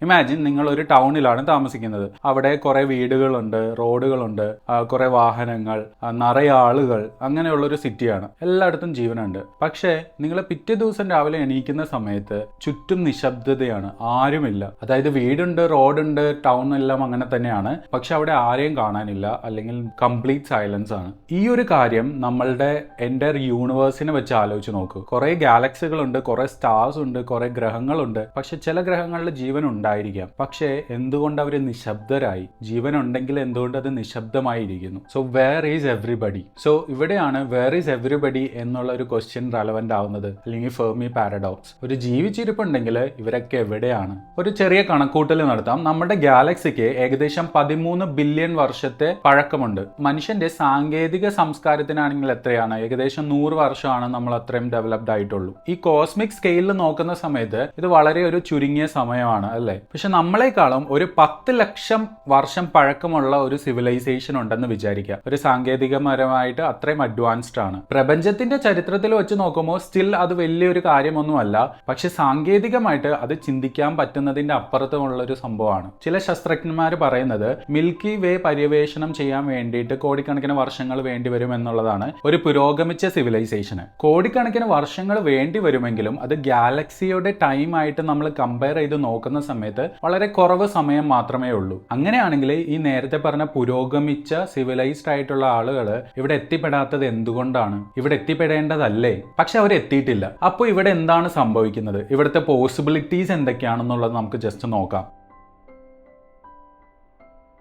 ഇമാജിൻ നിങ്ങൾ ഒരു ടൗണിലാണ് താമസിക്കുന്നത്. അവിടെ കുറെ വീടുകളുണ്ട്, റോഡുകളുണ്ട്, കുറെ വാഹനങ്ങൾ, നിറയെ ആളുകൾ, അങ്ങനെയുള്ള ഒരു സിറ്റിയാണ്. എല്ലായിടത്തും ജീവനുണ്ട്. പക്ഷേ നിങ്ങൾ പിറ്റേ ദിവസം രാവിലെ എണീക്കുന്ന സമയത്ത് ചുറ്റും നിശബ്ദതയാണ്, ആരുമില്ല. അതായത് വീടുണ്ട്, റോഡുണ്ട്, ടൗൺ എല്ലാം അങ്ങനെ തന്നെയാണ്. പക്ഷെ അവിടെ ആരെയും കാണാനില്ല, അല്ലെങ്കിൽ കംപ്ലീറ്റ് സൈലൻസ് ആണ്. ഈ ഒരു കാര്യം നമ്മളുടെ എൻ്റയർ യൂണിവേഴ്സിനെ വെച്ച് ആലോചിച്ച് നോക്കൂ. കുറെ ഗാലക്സികളുണ്ട്, കുറെ സ്റ്റാർസ് ഉണ്ട്, കുറെ ഗ്രഹങ്ങളുണ്ട്. പക്ഷെ ചില ഗ്രഹങ്ങളിൽ ജീവൻ ഉണ്ടായിരിക്കാം. പക്ഷേ എന്തുകൊണ്ട് അവർ നിശബ്ദരായി? ജീവൻ ഉണ്ടെങ്കിൽ എന്തുകൊണ്ട് അത് നിശബ്ദമായിരിക്കുന്നു? So where is everybody? So ഇവിടെയാണ് വേർ ഈസ് എവ്രിബഡി എന്നുള്ള ഒരു ക്വസ്റ്റ്യൻ റെലവന്റ് ആവുന്നത്, അല്ലെങ്കിൽ ഫെർമി പാരഡോക്സ്. ഒരു ജീവിച്ചിരിപ്പുണ്ടെങ്കിൽ ഇവരൊക്കെ എവിടെയാണ്? ഒരു ചെറിയ കണക്കൂട്ടൽ നടത്താം. നമ്മുടെ ഗാലക്സിക്ക് ഏകദേശം 13 ബില്യൺ വർഷത്തെ പഴക്കമുണ്ട്. മനുഷ്യന്റെ സാങ്കേതിക സംസ്കാരത്തിനാണെങ്കിൽ എത്രയാണ്? ഏകദേശം 100 വർഷമാണ് നമ്മൾ അത്രയും ഡെവലപ്ഡ് ആയിട്ടുള്ളൂ. ഈ കോസ്മിക് സ്കെയിലിൽ നോക്കുന്ന സമയത്ത് ഇത് വളരെ ഒരു ചുരുങ്ങിയ സമയമാണ്, അല്ലേ? പക്ഷെ നമ്മളെക്കാളും ഒരു 10 ലക്ഷം വർഷം പഴക്കമുള്ള ഒരു സിവിലൈസേഷൻ ഉണ്ടെന്ന് വിചാരിക്കുക. ഒരു സാങ്കേതികപരമായിട്ട് അത്രയും അഡ്വാൻസ്ഡ് ആണ്. പ്രപഞ്ചത്തിന്റെ ചരിത്രത്തിൽ വെച്ച് നോക്കുമ്പോൾ സ്റ്റിൽ അത് വലിയൊരു കാര്യമൊന്നുമല്ല. പക്ഷെ സാങ്കേതികമായിട്ട് അത് ചിന്തിക്കാൻ പറ്റുന്നതിന്റെ അപ്പുറത്തുമുള്ള ഒരു സംഭവമാണ്. ചില ശാസ്ത്രജ്ഞന്മാർ പറയുന്നത് മിൽക്കി വേ പര്യവേഷണം ചെയ്യാൻ വേണ്ടിയിട്ട് കോടിക്കണക്കിന് വർഷങ്ങൾ വേണ്ടി വരും എന്നുള്ളതാണ്. ഒരു പുരോഗമിച്ച സിവിലൈസേഷന് കോടിക്കണക്കിന് വർഷങ്ങൾ വേണ്ടി വരുമെങ്കിലും അത് ഗാലക്സിയുടെ ടൈം ആയിട്ട് നമ്മൾ കമ്പയർ ചെയ്ത് നോക്കുന്ന സമയത്ത് വളരെ കുറവ് സമയം മാത്രമേ ഉള്ളൂ. അങ്ങനെയാണെങ്കിൽ ഈ നേരത്തെ പറഞ്ഞ പുരോഗമിച്ച സിവിലൈസ്ഡ് ആയിട്ടുള്ള ആളുകൾ ഇവിടെ എത്തിപ്പെടാത്തത് എന്തുകൊണ്ടാണ്? ഇവിടെ എത്തിപ്പെടേണ്ടതല്ലേ? പക്ഷെ അവർ എത്തിയിട്ടില്ല. അപ്പോൾ ഇവിടെ എന്താണ് സംഭവിക്കുന്നത്? ഇവിടുത്തെ പോസിബിലിറ്റീസ് എന്തൊക്കെയാണെന്നുള്ളത് നമുക്ക് ജസ്റ്റ് നോക്കാം.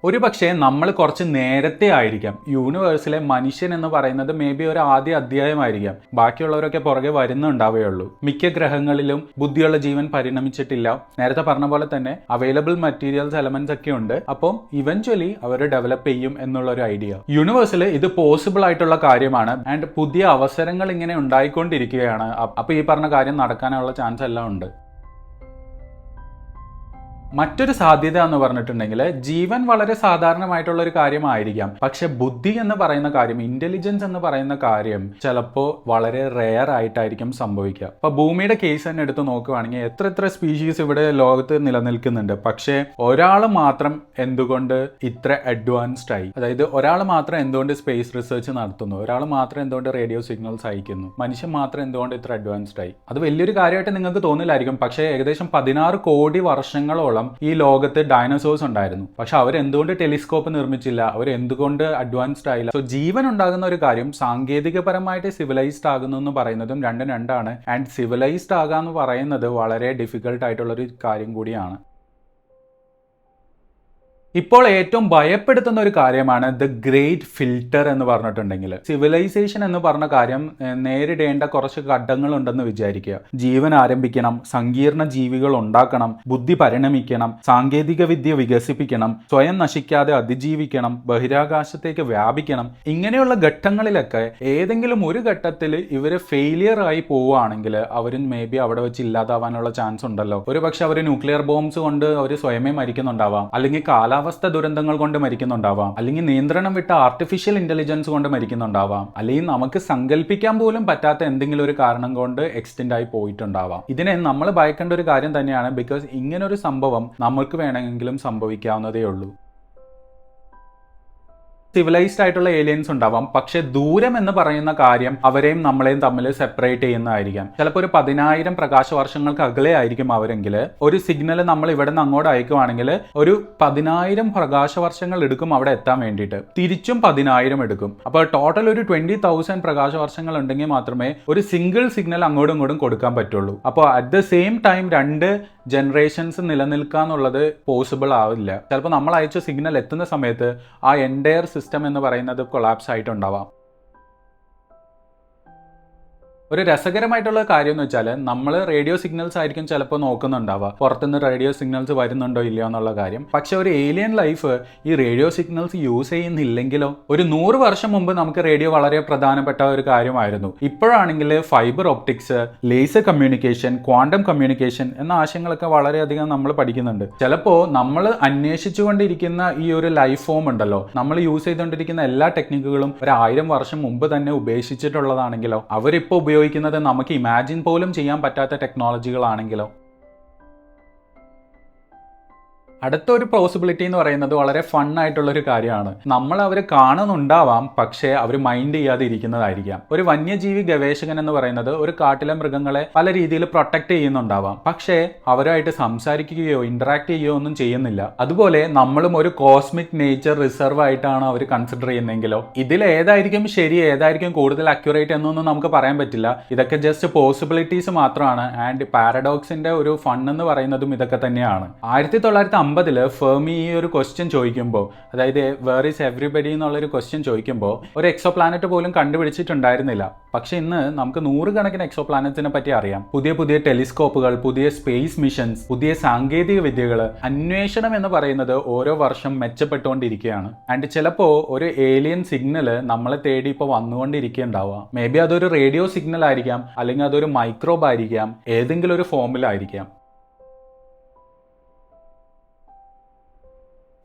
ഒരു പക്ഷേ നമ്മൾ കുറച്ച് നേരത്തെ ആയിരിക്കാം യൂണിവേഴ്സിലെ മനുഷ്യൻ എന്ന് പറയുന്നത് മേ ബി ഒരു ആദ്യ അധ്യായമായിരിക്കാം. ബാക്കിയുള്ളവരൊക്കെ പുറകെ വരുന്നുണ്ടാവുകയുള്ളൂ. മിക്ക ഗ്രഹങ്ങളിലും ബുദ്ധിയുള്ള ജീവൻ പരിണമിച്ചിട്ടില്ല. നേരത്തെ പറഞ്ഞ പോലെ തന്നെ അവൈലബിൾ മെറ്റീരിയൽസ് എലമെന്റ്സ് ഒക്കെ ഉണ്ട്. അപ്പം ഇവഞ്ച്വലി അവർ ഡെവലപ്പ് ചെയ്യും എന്നുള്ള ഒരു ഐഡിയ. യൂണിവേഴ്സിൽ ഇത് പോസിബിൾ ആയിട്ടുള്ള കാര്യമാണ്. ആൻഡ് പുതിയ അവസരങ്ങൾ ഇങ്ങനെ ഉണ്ടായിക്കൊണ്ടിരിക്കുകയാണ്. അപ്പൊ ഈ പറഞ്ഞ കാര്യം നടക്കാനുള്ള ചാൻസ് എല്ലാം ഉണ്ട്. മറ്റൊരു സാധ്യത എന്ന് പറഞ്ഞിട്ടുണ്ടെങ്കിൽ ജീവൻ വളരെ സാധാരണമായിട്ടുള്ള ഒരു കാര്യമായിരിക്കാം. പക്ഷെ ബുദ്ധി എന്ന് പറയുന്ന കാര്യം, ഇന്റലിജൻസ് എന്ന് പറയുന്ന കാര്യം ചിലപ്പോൾ വളരെ റെയർ ആയിട്ടായിരിക്കും സംഭവിക്കുക. അപ്പൊ ഭൂമിയുടെ കേസ് തന്നെ എടുത്ത് നോക്കുകയാണെങ്കിൽ എത്ര സ്പീഷീസ് ഇവിടെ ലോകത്ത് നിലനിൽക്കുന്നുണ്ട്. പക്ഷേ ഒരാൾ മാത്രം എന്തുകൊണ്ട് ഇത്ര അഡ്വാൻസ്ഡ് ആയി? അതായത് ഒരാൾ മാത്രം എന്തുകൊണ്ട് സ്പേസ് റിസർച്ച് നടത്തുന്നു? ഒരാൾ മാത്രം എന്തുകൊണ്ട് റേഡിയോ സിഗ്നൽസ് അയക്കുന്നു? മനുഷ്യൻ മാത്രം എന്തുകൊണ്ട് ഇത്ര അഡ്വാൻസ്ഡ് ആയി? അത് വലിയൊരു കാര്യമായിട്ട് നിങ്ങൾക്ക് തോന്നില്ലായിരിക്കും. പക്ഷേ ഏകദേശം 16 കോടി വർഷങ്ങളോളം ഈ ലോകത്ത് ഡൈനോസോഴ്സ് ഉണ്ടായിരുന്നു. പക്ഷെ അവരെന്തുകൊണ്ട് ടെലിസ്കോപ്പ് നിർമ്മിച്ചില്ല? അവരെന്തുകൊണ്ട് അഡ്വാൻസ്ഡ് ആയില്ല? സോ ജീവൻ ഉണ്ടാകുന്ന ഒരു കാര്യം സാങ്കേതികപരമായിട്ട് സിവിലൈസ്ഡ് ആകുന്നു എന്ന് പറയുന്നതും രണ്ടാണ്. ആൻഡ് സിവിലൈസ്ഡ് ആകാന്ന് പറയുന്നത് വളരെ ഡിഫിക്കൽട്ട് ആയിട്ടുള്ള ഒരു കാര്യം കൂടിയാണ്. ഇപ്പോൾ ഏറ്റവും ഭയപ്പെടുത്തുന്ന ഒരു കാര്യമാണ് ദ ഗ്രേറ്റ് ഫിൽട്ടർ എന്ന് പറഞ്ഞിട്ടുണ്ടെങ്കിൽ. സിവിലൈസേഷൻ എന്ന് പറഞ്ഞ കാര്യം നേരിടേണ്ട കുറച്ച് ഘട്ടങ്ങളുണ്ടെന്ന് വിചാരിക്കുക. ജീവൻ ആരംഭിക്കണം, സങ്കീർണ ജീവികൾ ഉണ്ടാക്കണം, ബുദ്ധി പരിണമിക്കണം, സാങ്കേതിക വിദ്യ വികസിപ്പിക്കണം, സ്വയം നശിക്കാതെ അതിജീവിക്കണം, ബഹിരാകാശത്തേക്ക് വ്യാപിക്കണം. ഇങ്ങനെയുള്ള ഘട്ടങ്ങളിലൊക്കെ ഏതെങ്കിലും ഒരു ഘട്ടത്തിൽ ഇവര് ഫെയിലിയർ ആയി പോവുകയാണെങ്കിൽ അവരും മേ ബി അവിടെ വെച്ച് ഇല്ലാതാവാനുള്ള ചാൻസ് ഉണ്ടല്ലോ. ഒരു പക്ഷെ അവർ ന്യൂക്ലിയർ ബോംബ്സ് കൊണ്ട് അവർ സ്വയമേ മരിക്കുന്നുണ്ടാവാം, അല്ലെങ്കിൽ കാലാവസ്ഥ ദുരന്തങ്ങൾ കൊണ്ട് മരിക്കുന്നുണ്ടാവാം, അല്ലെങ്കിൽ നിയന്ത്രണം വിട്ട ആർട്ടിഫിഷ്യൽ ഇന്റലിജൻസ് കൊണ്ട് മരിക്കുന്നുണ്ടാവാം, അല്ലെങ്കിൽ നമുക്ക് സങ്കല്പിക്കാൻ പോലും പറ്റാത്ത എന്തെങ്കിലും ഒരു കാരണം കൊണ്ട് എക്സ്റ്റെൻഡ് ആയി പോയിട്ടുണ്ടാവാം. ഇതിനെ നമ്മൾ ഭയക്കേണ്ട ഒരു കാര്യം തന്നെയാണ്. ബിക്കോസ് ഇങ്ങനൊരു സംഭവം നമുക്ക് വേണമെങ്കിലും സംഭവിക്കാവുന്നതേ ഉള്ളൂ. സിവിലൈസ്ഡ് ആയിട്ടുള്ള ഏലിയൻസ് ഉണ്ടാവാം. പക്ഷെ ദൂരം എന്ന് പറയുന്ന കാര്യം അവരെയും നമ്മളെയും തമ്മിൽ സെപ്പറേറ്റ് ചെയ്യുന്നതായിരിക്കാം. ചിലപ്പോൾ ഒരു 10,000 പ്രകാശ വർഷങ്ങൾക്ക് അകലെ ആയിരിക്കും അവരെങ്കിൽ ഒരു സിഗ്നൽ നമ്മൾ ഇവിടെ നിന്ന് അങ്ങോട്ട് അയക്കുവാണെങ്കിൽ ഒരു 10,000 പ്രകാശ വർഷങ്ങൾ എടുക്കും അവിടെ എത്താൻ വേണ്ടിയിട്ട്. തിരിച്ചും 10,000 എടുക്കും. അപ്പോൾ ടോട്ടൽ ഒരു 20,000 പ്രകാശ വർഷങ്ങൾ ഉണ്ടെങ്കിൽ മാത്രമേ ഒരു സിംഗിൾ സിഗ്നൽ അങ്ങോട്ടും ഇങ്ങോട്ടും കൊടുക്കാൻ പറ്റുള്ളൂ. അപ്പോൾ at the same time 2 generations നിലനിൽക്കുക എന്നുള്ളത് പോസിബിൾ ആവില്ല. ചിലപ്പോൾ നമ്മൾ അയച്ച സിഗ്നൽ എത്തുന്ന സമയത്ത് ആ എൻറ്റയർ സിസ്റ്റം എന്ന് പറയുന്നത് കൊളാപ്സ് ആയിട്ടുണ്ടാവാം. ഒരു രസകരമായിട്ടുള്ള കാര്യം എന്ന് വെച്ചാൽ നമ്മൾ റേഡിയോ സിഗ്നൽസ് ആയിരിക്കും ചിലപ്പോൾ നോക്കുന്നുണ്ടാവുക, പുറത്തുനിന്ന് റേഡിയോ സിഗ്നൽസ് വരുന്നുണ്ടോ ഇല്ലയോ എന്നുള്ള കാര്യം. പക്ഷെ ഒരു ഏലിയൻ ലൈഫ് ഈ റേഡിയോ സിഗ്നൽസ് യൂസ് ചെയ്യുന്നില്ലെങ്കിലോ? ഒരു 100 വർഷം മുമ്പ് നമുക്ക് റേഡിയോ വളരെ പ്രധാനപ്പെട്ട ഒരു കാര്യമായിരുന്നു. ഇപ്പോഴാണെങ്കിൽ fibre optics, laser communication, quantum communication എന്ന ആശയങ്ങളൊക്കെ വളരെയധികം നമ്മൾ പഠിക്കുന്നുണ്ട്. ചിലപ്പോൾ നമ്മൾ അന്വേഷിച്ചുകൊണ്ടിരിക്കുന്ന ഈ ഒരു ലൈഫ് ഫോം ഉണ്ടല്ലോ, നമ്മൾ യൂസ് ചെയ്തുകൊണ്ടിരിക്കുന്ന എല്ലാ ടെക്നിക്കുകളും 1000 വർഷം മുമ്പ് തന്നെ ഉപേക്ഷിച്ചിട്ടുള്ളതാണെങ്കിലോ, അവരിപ്പോൾ ഉപയോഗിക്കുന്നത് നമുക്ക് ഇമാജിൻ പോലും ചെയ്യാൻ പറ്റാത്ത ടെക്നോളജികളാണെങ്കിലോ? അടുത്ത ഒരു പോസിബിലിറ്റി എന്ന് പറയുന്നത് വളരെ ഫൺ ആയിട്ടുള്ളൊരു കാര്യമാണ്. നമ്മൾ അവർ കാണുന്നുണ്ടാവാം, പക്ഷേ അവർ മൈൻഡ് ചെയ്യാതെ ഇരിക്കുന്നതായിരിക്കാം. ഒരു വന്യജീവി ഗവേഷകൻ എന്ന് പറയുന്നത് ഒരു കാട്ടിലെ മൃഗങ്ങളെ പല രീതിയിൽ പ്രൊട്ടക്ട് ചെയ്യുന്നുണ്ടാവാം, പക്ഷേ അവരുമായിട്ട് സംസാരിക്കുകയോ ഇന്ററാക്ട് ചെയ്യുകയോ ഒന്നും ചെയ്യുന്നില്ല. അതുപോലെ നമ്മളും ഒരു കോസ്മിക് നേച്ചർ റിസർവ് ആയിട്ടാണ് അവർ കൺസിഡർ ചെയ്യുന്നതെങ്കിലോ? ഇതിൽ ഏതായിരിക്കും ശരി, ഏതായിരിക്കും കൂടുതൽ അക്യുറേറ്റ് എന്നൊന്നും നമുക്ക് പറയാൻ പറ്റില്ല. ഇതൊക്കെ ജസ്റ്റ് പോസിബിലിറ്റീസ് മാത്രമാണ്. ആൻഡ് പാരഡോക്സിന്റെ ഒരു ഫൺ എന്ന് പറയുന്നതും ഇതൊക്കെ തന്നെയാണ്. 1950 ഫെർമി ഈ ഒരു ക്വസ്റ്റ്യൻ ചോദിക്കുമ്പോൾ, അതായത് വേർ ഈസ് എവറിബഡി എന്നുള്ളൊരു ക്വസ്റ്റ്യൻ ചോദിക്കുമ്പോൾ ഒരു എക്സോ പ്ലാനറ്റ് പോലും കണ്ടുപിടിച്ചിട്ടുണ്ടായിരുന്നില്ല. പക്ഷെ ഇന്ന് നമുക്ക് 100 കണക്കിന് എക്സോ പ്ലാനറ്റ്സിനെ പറ്റി അറിയാം. പുതിയ ടെലിസ്കോപ്പുകൾ, പുതിയ സ്പേസ് മിഷൻസ്, പുതിയ സാങ്കേതിക വിദ്യകൾ, അന്വേഷണം എന്ന് പറയുന്നത് ഓരോ വർഷം മെച്ചപ്പെട്ടുകൊണ്ടിരിക്കുകയാണ്. ആൻഡ് ചിലപ്പോൾ ഒരു ഏലിയൻ സിഗ്നൽ നമ്മളെ തേടി ഇപ്പോൾ വന്നുകൊണ്ടിരിക്കുന്നുണ്ടാവുക. മേ ബി അതൊരു റേഡിയോ സിഗ്നൽ ആയിരിക്കാം, അല്ലെങ്കിൽ അതൊരു മൈക്രോബ് ആയിരിക്കാം, ഏതെങ്കിലും ഒരു ഫോമിലായിരിക്കാം.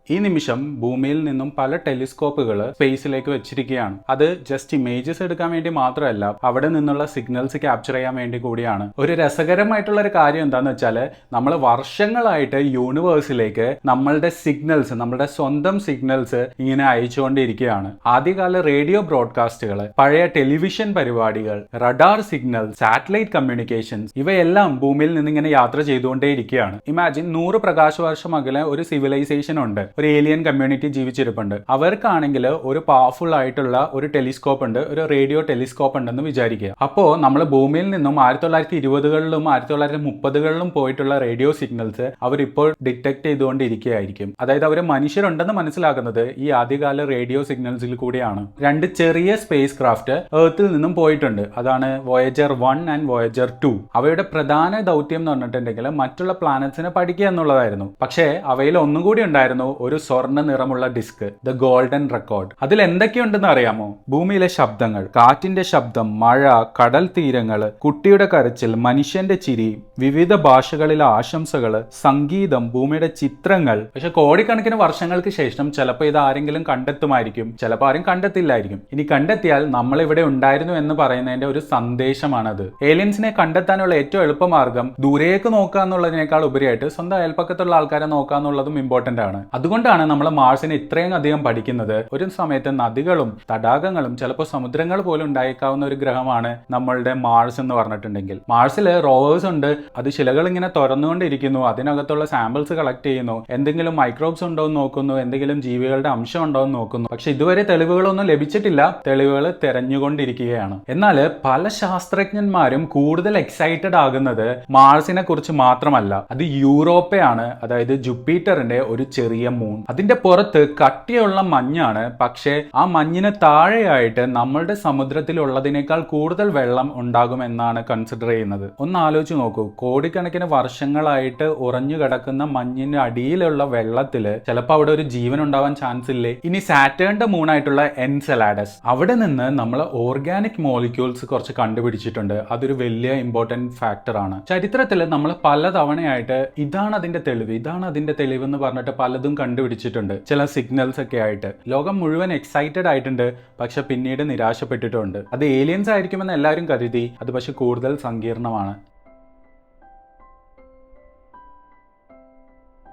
ഈ നിമിഷം ഭൂമിയിൽ നിന്നും പല ടെലിസ്കോപ്പുകൾ സ്പേസിലേക്ക് വെച്ചിരിക്കുകയാണ്. അത് ജസ്റ്റ് ഇമേജസ് എടുക്കാൻ വേണ്ടി മാത്രമല്ല, അവിടെ നിന്നുള്ള സിഗ്നൽസ് ക്യാപ്ചർ ചെയ്യാൻ വേണ്ടി കൂടിയാണ്. ഒരു രസകരമായിട്ടുള്ള ഒരു കാര്യം എന്താണെന്ന് വെച്ചാൽ, നമ്മൾ വർഷങ്ങളായിട്ട് യൂണിവേഴ്സിലേക്ക് നമ്മളുടെ സിഗ്നൽസ്, നമ്മുടെ സ്വന്തം സിഗ്നൽസ് ഇങ്ങനെ അയച്ചുകൊണ്ടിരിക്കുകയാണ്. ആദ്യകാല റേഡിയോ ബ്രോഡ്കാസ്റ്റുകൾ, പഴയ ടെലിവിഷൻ പരിപാടികൾ, റഡാർ സിഗ്നൽ, സാറ്റലൈറ്റ് കമ്മ്യൂണിക്കേഷൻസ്, ഇവയെല്ലാം ഭൂമിയിൽ നിന്നിങ്ങനെ യാത്ര ചെയ്തുകൊണ്ടേയിരിക്കുകയാണ്. ഇമാജിൻ 100 പ്രകാശവർഷം അകലെ ഒരു സിവിലൈസേഷൻ ഉണ്ട്. ഒരു ഏലിയൻ കമ്മ്യൂണിറ്റി ജീവിച്ചിരിപ്പുണ്ട്. അവർക്കാണെങ്കിൽ ഒരു പവർഫുൾ ആയിട്ടുള്ള ഒരു ടെലിസ്കോപ്പ് ഉണ്ട്, ഒരു റേഡിയോ ടെലിസ്കോപ്പ് ഉണ്ടെന്ന് വിചാരിക്കുക. അപ്പോൾ നമ്മൾ ഭൂമിയിൽ നിന്നും 1920കളിലും 1930കളിലും പോയിട്ടുള്ള റേഡിയോ സിഗ്നൽസ് അവരിപ്പോൾ ഡിറ്റക്ട് ചെയ്തുകൊണ്ടിരിക്കുകയായിരിക്കും. അതായത് അവർ മനുഷ്യരുണ്ടെന്ന് മനസ്സിലാക്കുന്നത് ഈ ആദ്യകാല റേഡിയോ സിഗ്നൽസിൽ കൂടിയാണ്. 2 ചെറിയ സ്പേസ് ക്രാഫ്റ്റ് എർത്തിൽ നിന്നും പോയിട്ടുണ്ട്. അതാണ് വോയേജർ 1 ആൻഡ് വോയേജർ 2. അവയുടെ പ്രധാന ദൗത്യം എന്ന് പറഞ്ഞിട്ടുണ്ടെങ്കിൽ മറ്റുള്ള പ്ലാനറ്റ്സിനെ പഠിക്കുക എന്നുള്ളതായിരുന്നു. പക്ഷേ അവയിൽ ഒന്നും കൂടി ഉണ്ടായിരുന്നു, ഒരു സ്വർണ്ണ നിറമുള്ള ഡിസ്ക്, ദ ഗോൾഡൻ റെക്കോർഡ്. അതിൽ എന്തൊക്കെയുണ്ടെന്ന് അറിയാമോ? ഭൂമിയിലെ ശബ്ദങ്ങൾ, കാറ്റിന്റെ ശബ്ദം, മഴ, കടൽ തീരങ്ങൾ, കുട്ടിയുടെ കരച്ചിൽ, മനുഷ്യന്റെ ചിരി, വിവിധ ഭാഷകളിലെ ആശംസകൾ, സംഗീതം, ഭൂമിയുടെ ചിത്രങ്ങൾ. പക്ഷെ കോടിക്കണക്കിന് വർഷങ്ങൾക്ക് ശേഷം ചിലപ്പോൾ ഇത് ആരെങ്കിലും കണ്ടെത്തുമായിരിക്കും, ചിലപ്പോൾ ആരും കണ്ടെത്തില്ലായിരിക്കും. ഇനി കണ്ടെത്തിയാൽ നമ്മൾ ഇവിടെ ഉണ്ടായിരുന്നു എന്ന് പറയുന്നതിന്റെ ഒരു സന്ദേശമാണത്. ഏലിയൻസിനെ കണ്ടെത്താനുള്ള ഏറ്റവും എളുപ്പമാർഗം ദൂരേക്ക് നോക്കുക എന്നുള്ളതിനേക്കാൾ ഉപരിയായിട്ട് സ്വന്തം അയൽപ്പക്കത്തുള്ള ആൾക്കാരെ നോക്കുക എന്നുള്ളതും ഇമ്പോർട്ടന്റ് ആണ്. അതുകൊണ്ടാണ് നമ്മൾ മാർസിനെ ഇത്രയും അധികം പഠിക്കുന്നത്. ഒരു സമയത്ത് നദികളും തടാകങ്ങളും ചിലപ്പോൾ സമുദ്രങ്ങൾ പോലും ഉണ്ടായേക്കാവുന്ന ഒരു ഗ്രഹമാണ് നമ്മളുടെ മാർസ് എന്ന് പറഞ്ഞിട്ടുണ്ടെങ്കിൽ. മാർസിൽ റോവേഴ്സ് ഉണ്ട്, അത് ശിലകൾ ഇങ്ങനെ തുറന്നുകൊണ്ടിരിക്കുന്നു, അതിനകത്തുള്ള സാമ്പിൾസ് കളക്ട് ചെയ്യുന്നു, എന്തെങ്കിലും മൈക്രോബ്സ് ഉണ്ടോ എന്ന് നോക്കുന്നു, എന്തെങ്കിലും ജീവികളുടെ അംശം ഉണ്ടോ എന്ന് നോക്കുന്നു. പക്ഷെ ഇതുവരെ തെളിവുകളൊന്നും ലഭിച്ചിട്ടില്ല, തെളിവുകൾ തെരഞ്ഞുകൊണ്ടിരിക്കുകയാണ്. എന്നാൽ പല ശാസ്ത്രജ്ഞന്മാരും കൂടുതൽ എക്സൈറ്റഡ് ആകുന്നത് മാർസിനെ കുറിച്ച് മാത്രമല്ല, അത് യൂറോപ്പയാണ്. അതായത് ജുപ്പിറ്ററിന്റെ ഒരു ചെറിയ മൂൺ. അതിന്റെ പുറത്ത് കട്ടിയുള്ള മഞ്ഞാണ്, പക്ഷേ ആ മഞ്ഞിന് താഴെയായിട്ട് നമ്മളുടെ സമുദ്രത്തിലുള്ളതിനേക്കാൾ കൂടുതൽ വെള്ളം ഉണ്ടാകുമെന്നാണ് കൺസിഡർ ചെയ്യുന്നത്. ഒന്ന് ആലോചിച്ച് നോക്കൂ, കോടിക്കണക്കിന് വർഷങ്ങളായിട്ട് ഉറഞ്ഞു കിടക്കുന്ന മഞ്ഞിന്റെ അടിയിലുള്ള വെള്ളത്തില് ചിലപ്പോൾ അവിടെ ഒരു ജീവൻ ഉണ്ടാവാൻ ചാൻസ് ഇല്ലേ? ഇനി സാറ്റേണിന്റെ മൂണായിട്ടുള്ള എൻസെലാഡസ്, അവിടെ നിന്ന് നമ്മൾ ഓർഗാനിക് മോളിക്യൂൾസ് കുറച്ച് കണ്ടുപിടിച്ചിട്ടുണ്ട്. അതൊരു വലിയ ഇമ്പോർട്ടന്റ് ഫാക്ടർ ആണ്. ചരിത്രത്തിൽ നമ്മൾ പലതവണയായിട്ട് ഇതാണ് അതിന്റെ തെളിവ്, ഇതാണ് അതിന്റെ തെളിവ് എന്ന് പറഞ്ഞിട്ട് പലതും കണ്ടുപിടിച്ചിട്ടുണ്ട്. ചില സിഗ്നൽസ് ഒക്കെ ആയിട്ട് ലോകം മുഴുവൻ എക്സൈറ്റഡ് ആയിട്ടുണ്ട്, പക്ഷെ പിന്നീട് നിരാശപ്പെട്ടിട്ടുണ്ട്. അത് ഏലിയൻസ് ആയിരിക്കുമെന്ന് എല്ലാവരും കരുതി, അത് പക്ഷെ കൂടുതൽ സങ്കീർണമാണ്.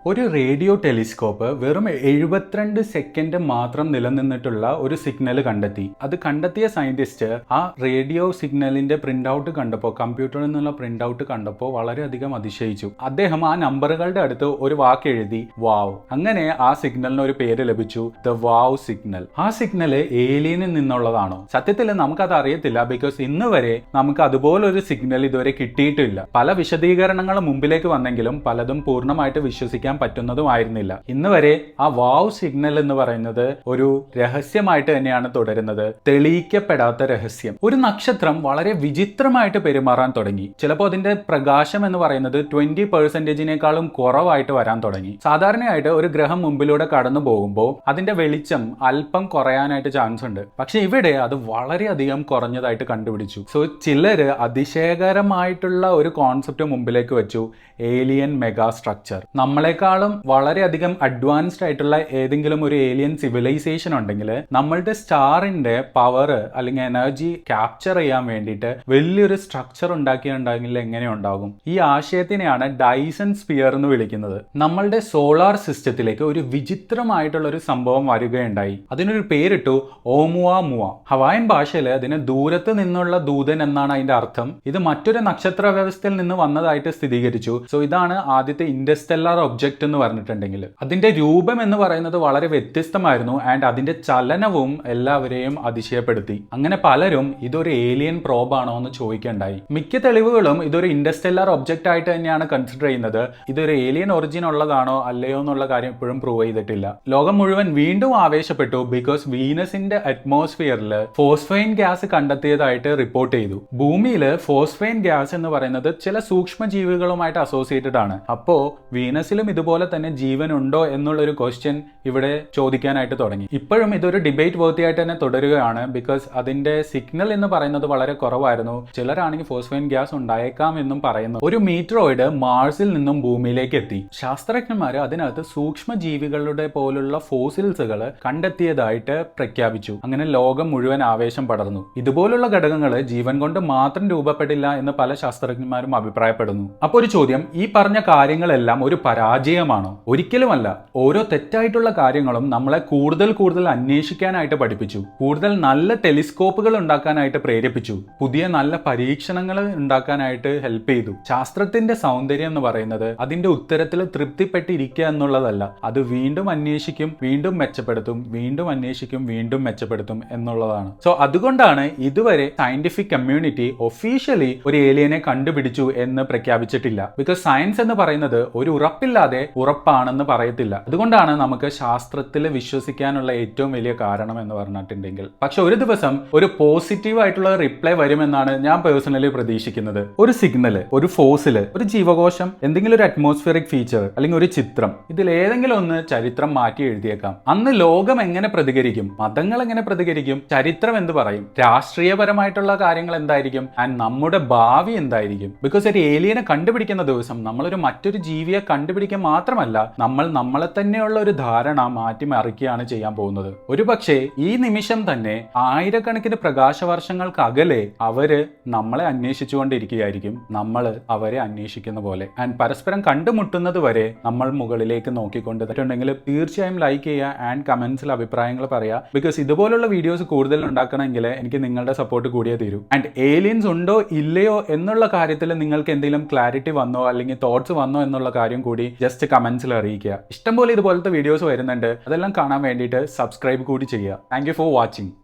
ഒരു റേഡിയോ ടെലിസ്കോപ്പ് വെറും 72 സെക്കൻഡ് മാത്രം നിലനിന്നിട്ടുള്ള ഒരു സിഗ്നൽ കണ്ടെത്തി. അത് കണ്ടെത്തിയ സയന്റിസ്റ്റ് ആ റേഡിയോ സിഗ്നലിന്റെ പ്രിന്റ് ഔട്ട് കണ്ടപ്പോൾ, കമ്പ്യൂട്ടറിൽ നിന്നുള്ള പ്രിന്റ് ഔട്ട് കണ്ടപ്പോൾ വളരെയധികം അതിശയിച്ചു. അദ്ദേഹം ആ നമ്പറുകളുടെ അടുത്ത് ഒരു വാക്ക് എഴുതി, വാവ്. അങ്ങനെ ആ സിഗ്നലിന് ഒരു പേര് ലഭിച്ചു, ദ വാവ് സിഗ്നൽ. ആ സിഗ്നൽ ഏലിയനിൽ നിന്നുള്ളതാണോ? സത്യത്തിൽ നമുക്കത് അറിയത്തില്ല, ബിക്കോസ് ഇന്ന് വരെ നമുക്ക് അതുപോലൊരു സിഗ്നൽ ഇതുവരെ കിട്ടിയിട്ടില്ല. പല വിശദീകരണങ്ങളും മുമ്പിലേക്ക് വന്നെങ്കിലും പലതും പൂർണ്ണമായിട്ട് വിശ്വസിക്കാൻ പറ്റുന്നതുമായിരുന്നില്ല. ഇന്ന് വരെ ആ വാവ് സിഗ്നൽ എന്ന് പറയുന്നത് ഒരു രഹസ്യമായിട്ട് തന്നെയാണ് തുടരുന്നത്, തെളിയിക്കപ്പെടാത്ത രഹസ്യം. ഒരു നക്ഷത്രം വളരെ വിചിത്രമായിട്ട് പെരുമാറാൻ തുടങ്ങി. ചിലപ്പോൾ അതിന്റെ പ്രകാശം എന്ന് പറയുന്നത് 20%-നേക്കാളും കുറവായിട്ട് വരാൻ തുടങ്ങി. സാധാരണയായിട്ട് ഒരു ഗ്രഹം മുമ്പിലൂടെ കടന്നു പോകുമ്പോൾ അതിന്റെ വെളിച്ചം അല്പം കുറയാനായിട്ട് ചാൻസ് ഉണ്ട്. പക്ഷെ ഇവിടെ അത് വളരെയധികം കുറഞ്ഞതായിട്ട് കണ്ടുപിടിച്ചു. സോ ചിലര് അതിശയകരമായിട്ടുള്ള ഒരു കോൺസെപ്റ്റ് മുമ്പിലേക്ക് വെച്ചു, ഏലിയൻ മെഗാ സ്ട്രക്ചർ. നമ്മളെക്കാളും വളരെയധികം അഡ്വാൻസ്ഡ് ആയിട്ടുള്ള ഏതെങ്കിലും ഒരു ഏലിയൻ സിവിലൈസേഷൻ ഉണ്ടെങ്കിൽ നമ്മളുടെ സ്റ്റാറിന്റെ പവർ അല്ലെങ്കിൽ എനർജി ക്യാപ്ചർ ചെയ്യാൻ വേണ്ടിയിട്ട് വലിയൊരു സ്ട്രക്ചർ ഉണ്ടാക്കിയിട്ടുണ്ടെങ്കിൽ എങ്ങനെ ഉണ്ടാകും? ഈ ആശയത്തിനെയാണ് ഡൈസൺ സ്പിയർ എന്ന് വിളിക്കുന്നത്. നമ്മളുടെ സോളാർ സിസ്റ്റത്തിലേക്ക് ഒരു വിചിത്രമായിട്ടുള്ള ഒരു സംഭവം വരികയുണ്ടായി. അതിനൊരു പേരിട്ടു ഓമുവ മുവ. ഹവായൻ ഭാഷയിൽ അതിന് ദൂരത്ത് നിന്നുള്ള ദൂതൻ എന്നാണ് അതിന്റെ അർത്ഥം. ഇത് മറ്റൊരു നക്ഷത്ര വ്യവസ്ഥയിൽ നിന്ന് വന്നതായിട്ട് സ്ഥിരീകരിച്ചു. സോ ഇതാണ് ആദ്യത്തെ ഇന്റർസ്റ്റെല്ലാർ ഒബ്ജക്റ്റ് എന്ന് പറഞ്ഞിട്ടുണ്ടെങ്കിൽ. അതിന്റെ രൂപം എന്ന് പറയുന്നത് വളരെ വ്യത്യസ്തമായിരുന്നു, ആൻഡ് അതിന്റെ ചലനവും എല്ലാവരെയും അതിശയപ്പെടുത്തി. അങ്ങനെ പലരും ഇതൊരു ഏലിയൻ പ്രോബ് ആണോ എന്ന് ചോദിക്കേണ്ടായി. മിക്ക തെളിവുകളും ഇതൊരു ഇന്റർസ്റ്റെല്ലാർ ഒബ്ജക്റ്റ് ആയിട്ട് തന്നെയാണ് കൺസിഡർ ചെയ്യുന്നത്. ഇതൊരു ഏലിയൻ ഒറിജിൻ ഉള്ളതാണോ അല്ലയോ എന്നുള്ള കാര്യം ഇപ്പോഴും പ്രൂവ് ചെയ്തിട്ടില്ല. ലോകം മുഴുവൻ വീണ്ടും ആവേശപ്പെട്ടു, ബിക്കോസ് വീനസിന്റെ അറ്റ്മോസ്ഫിയറിൽ ഫോസ്ഫൈൻ ഗ്യാസ് കണ്ടെത്തിയതായിട്ട് റിപ്പോർട്ട് ചെയ്തു. ഭൂമിയിൽ ഫോസ്ഫൈൻ ഗ്യാസ് എന്ന് പറയുന്നത് ചില സൂക്ഷ്മജീവികളുമായിട്ട് അസോസിയേറ്റഡ് ആണ്. അപ്പോ വീനസിലും ഇതുപോലെ തന്നെ ജീവൻ ഉണ്ടോ എന്നുള്ളൊരു ക്വസ്റ്റ്യൻ ഇവിടെ ചോദിക്കാനായിട്ട് തുടങ്ങി. ഇപ്പോഴും ഇതൊരു ഡിബേറ്റ് വേർത്തിയായിട്ട് തന്നെ തുടരുകയാണ്, ബിക്കോസ് അതിന്റെ സിഗ്നൽ എന്ന് പറയുന്നത് വളരെ കുറവായിരുന്നു. ചിലരാണെങ്കിൽ ഫോസ്ഫൈൻ ഗ്യാസ് ഉണ്ടായേക്കാം എന്നും പറയുന്നു. ഒരു മീറ്ററോയിഡ് മാർസിൽ നിന്നും ഭൂമിയിലേക്ക് എത്തി. ശാസ്ത്രജ്ഞന്മാർ അതിനകത്ത് സൂക്ഷ്മജീവികളുടെ പോലുള്ള ഫോസിൽസുകൾ കണ്ടെത്തിയതായിട്ട് പ്രഖ്യാപിച്ചു. അങ്ങനെ ലോകം മുഴുവൻ ആവേശം പടർന്നു. ഇതുപോലുള്ള ഘടകങ്ങൾ ജീവൻ കൊണ്ട് മാത്രം രൂപപ്പെടില്ല എന്ന് പല ശാസ്ത്രജ്ഞന്മാരും അഭിപ്രായപ്പെടുന്നു. അപ്പോൾ ഒരു ചോദ്യം, ഈ പറഞ്ഞ കാര്യങ്ങളെല്ലാം ഒരു പരാജയം പരാജയമാണോ? ഒരിക്കലുമല്ല. ഓരോ തെറ്റായിട്ടുള്ള കാര്യങ്ങളും നമ്മളെ കൂടുതൽ കൂടുതൽ അന്വേഷിക്കാനായിട്ട് പഠിപ്പിച്ചു, കൂടുതൽ നല്ല ടെലിസ്കോപ്പുകൾ ഉണ്ടാക്കാനായിട്ട് പ്രേരിപ്പിച്ചു, പുതിയ നല്ല പരീക്ഷണങ്ങൾ ഉണ്ടാക്കാനായിട്ട് ഹെൽപ്പ് ചെയ്തു. ശാസ്ത്രത്തിന്റെ സൗന്ദര്യം എന്ന് പറയുന്നത് അതിന്റെ ഉത്തരത്തിൽ തൃപ്തിപ്പെട്ടിരിക്കുക എന്നുള്ളതല്ല, അത് വീണ്ടും അന്വേഷിക്കും, വീണ്ടും മെച്ചപ്പെടുത്തും, വീണ്ടും അന്വേഷിക്കും, വീണ്ടും മെച്ചപ്പെടുത്തും എന്നുള്ളതാണ്. സോ അതുകൊണ്ടാണ് ഇതുവരെ സയന്റിഫിക് കമ്മ്യൂണിറ്റി ഒഫീഷ്യലി ഒരു ഏലിയനെ കണ്ടുപിടിച്ചു എന്ന് പ്രഖ്യാപിച്ചിട്ടില്ല. ബിക്കോസ് സയൻസ് എന്ന് പറയുന്നത് ഒരു ഉറപ്പില്ലാതെ ഉറപ്പാണെന്ന് പറയത്തില്ല. അതുകൊണ്ടാണ് നമുക്ക് ശാസ്ത്രത്തിൽ വിശ്വസിക്കാനുള്ള ഏറ്റവും വലിയ കാരണം എന്ന് പറഞ്ഞിട്ടുണ്ടെങ്കിൽ. പക്ഷെ ഒരു ദിവസം ഒരു പോസിറ്റീവ് ആയിട്ടുള്ള റിപ്ലൈ വരുമെന്നാണ് ഞാൻ പേഴ്സണലി പ്രതീക്ഷിക്കുന്നത്. ഒരു സിഗ്നൽ, ഒരു ഫോസിൽ, ഒരു ജീവകോശം, എന്തെങ്കിലും ഒരു അറ്റ്മോസ്ഫിയറിക് ഫീച്ചർ അല്ലെങ്കിൽ ഒരു ചിത്രം, ഇതിൽ ഏതെങ്കിലും ഒന്ന് ചരിത്രം മാറ്റി എഴുതിയേക്കാം. അന്ന് ലോകം എങ്ങനെ പ്രതികരിക്കും, മതങ്ങൾ എങ്ങനെ പ്രതികരിക്കും, ചരിത്രം എന്ത് പറയും, രാഷ്ട്രീയപരമായിട്ടുള്ള കാര്യങ്ങൾ എന്തായിരിക്കും, ആൻഡ് നമ്മുടെ ഭാവി എന്തായിരിക്കും? ബിക്കോസ് ഒരു ഏലിയനെ കണ്ടുപിടിക്കുന്ന ദിവസം നമ്മളൊരു മറ്റൊരു ജീവിയെ കണ്ടുപിടിക്കാൻ മാത്രമല്ല, നമ്മൾ നമ്മളെ തന്നെയുള്ള ഒരു ധാരണ മാറ്റിമറിക്കുകയാണ് ചെയ്യാൻ പോകുന്നത്. ഒരുപക്ഷെ ഈ നിമിഷം തന്നെ ആയിരക്കണക്കിന് പ്രകാശവർഷങ്ങൾക്ക് അകലെ അവര് നമ്മളെ അന്വേഷിച്ചുകൊണ്ടിരിക്കുകയായിരിക്കും, നമ്മൾ അവരെ അന്വേഷിക്കുന്ന പോലെ. ആൻഡ് പരസ്പരം കണ്ടുമുട്ടുന്നത് വരെ നമ്മൾ മുകളിലേക്ക് നോക്കിക്കൊണ്ടിട്ടുണ്ടെങ്കിൽ തീർച്ചയായും ലൈക്ക് ചെയ്യുക ആൻഡ് കമന്റ്സിൽ അഭിപ്രായങ്ങൾ പറയുക. ബിക്കോസ് ഇതുപോലുള്ള വീഡിയോസ് കൂടുതൽ ഉണ്ടാക്കണമെങ്കിൽ എനിക്ക് നിങ്ങളുടെ സപ്പോർട്ട് കൂടിയേ തീരൂ. ആൻഡ് ഏലിയൻസ് ഉണ്ടോ ഇല്ലയോ എന്നുള്ള കാര്യത്തിൽ നിങ്ങൾക്ക് എന്തെങ്കിലും ക്ലാരിറ്റി വന്നോ അല്ലെങ്കിൽ തോട്ട്സ് വന്നോ എന്നുള്ള കാര്യം കൂടി ജസ്റ്റ് കമന്റ്സിൽ അറിയിക്കുക. ഇഷ്ടംപോലെ ഇതുപോലത്തെ വീഡിയോസ് വരുന്നുണ്ട്, അതെല്ലാം കാണാൻ വേണ്ടിയിട്ട് സബ്സ്ക്രൈബ് കൂടി ചെയ്യുക. Thank you for watching.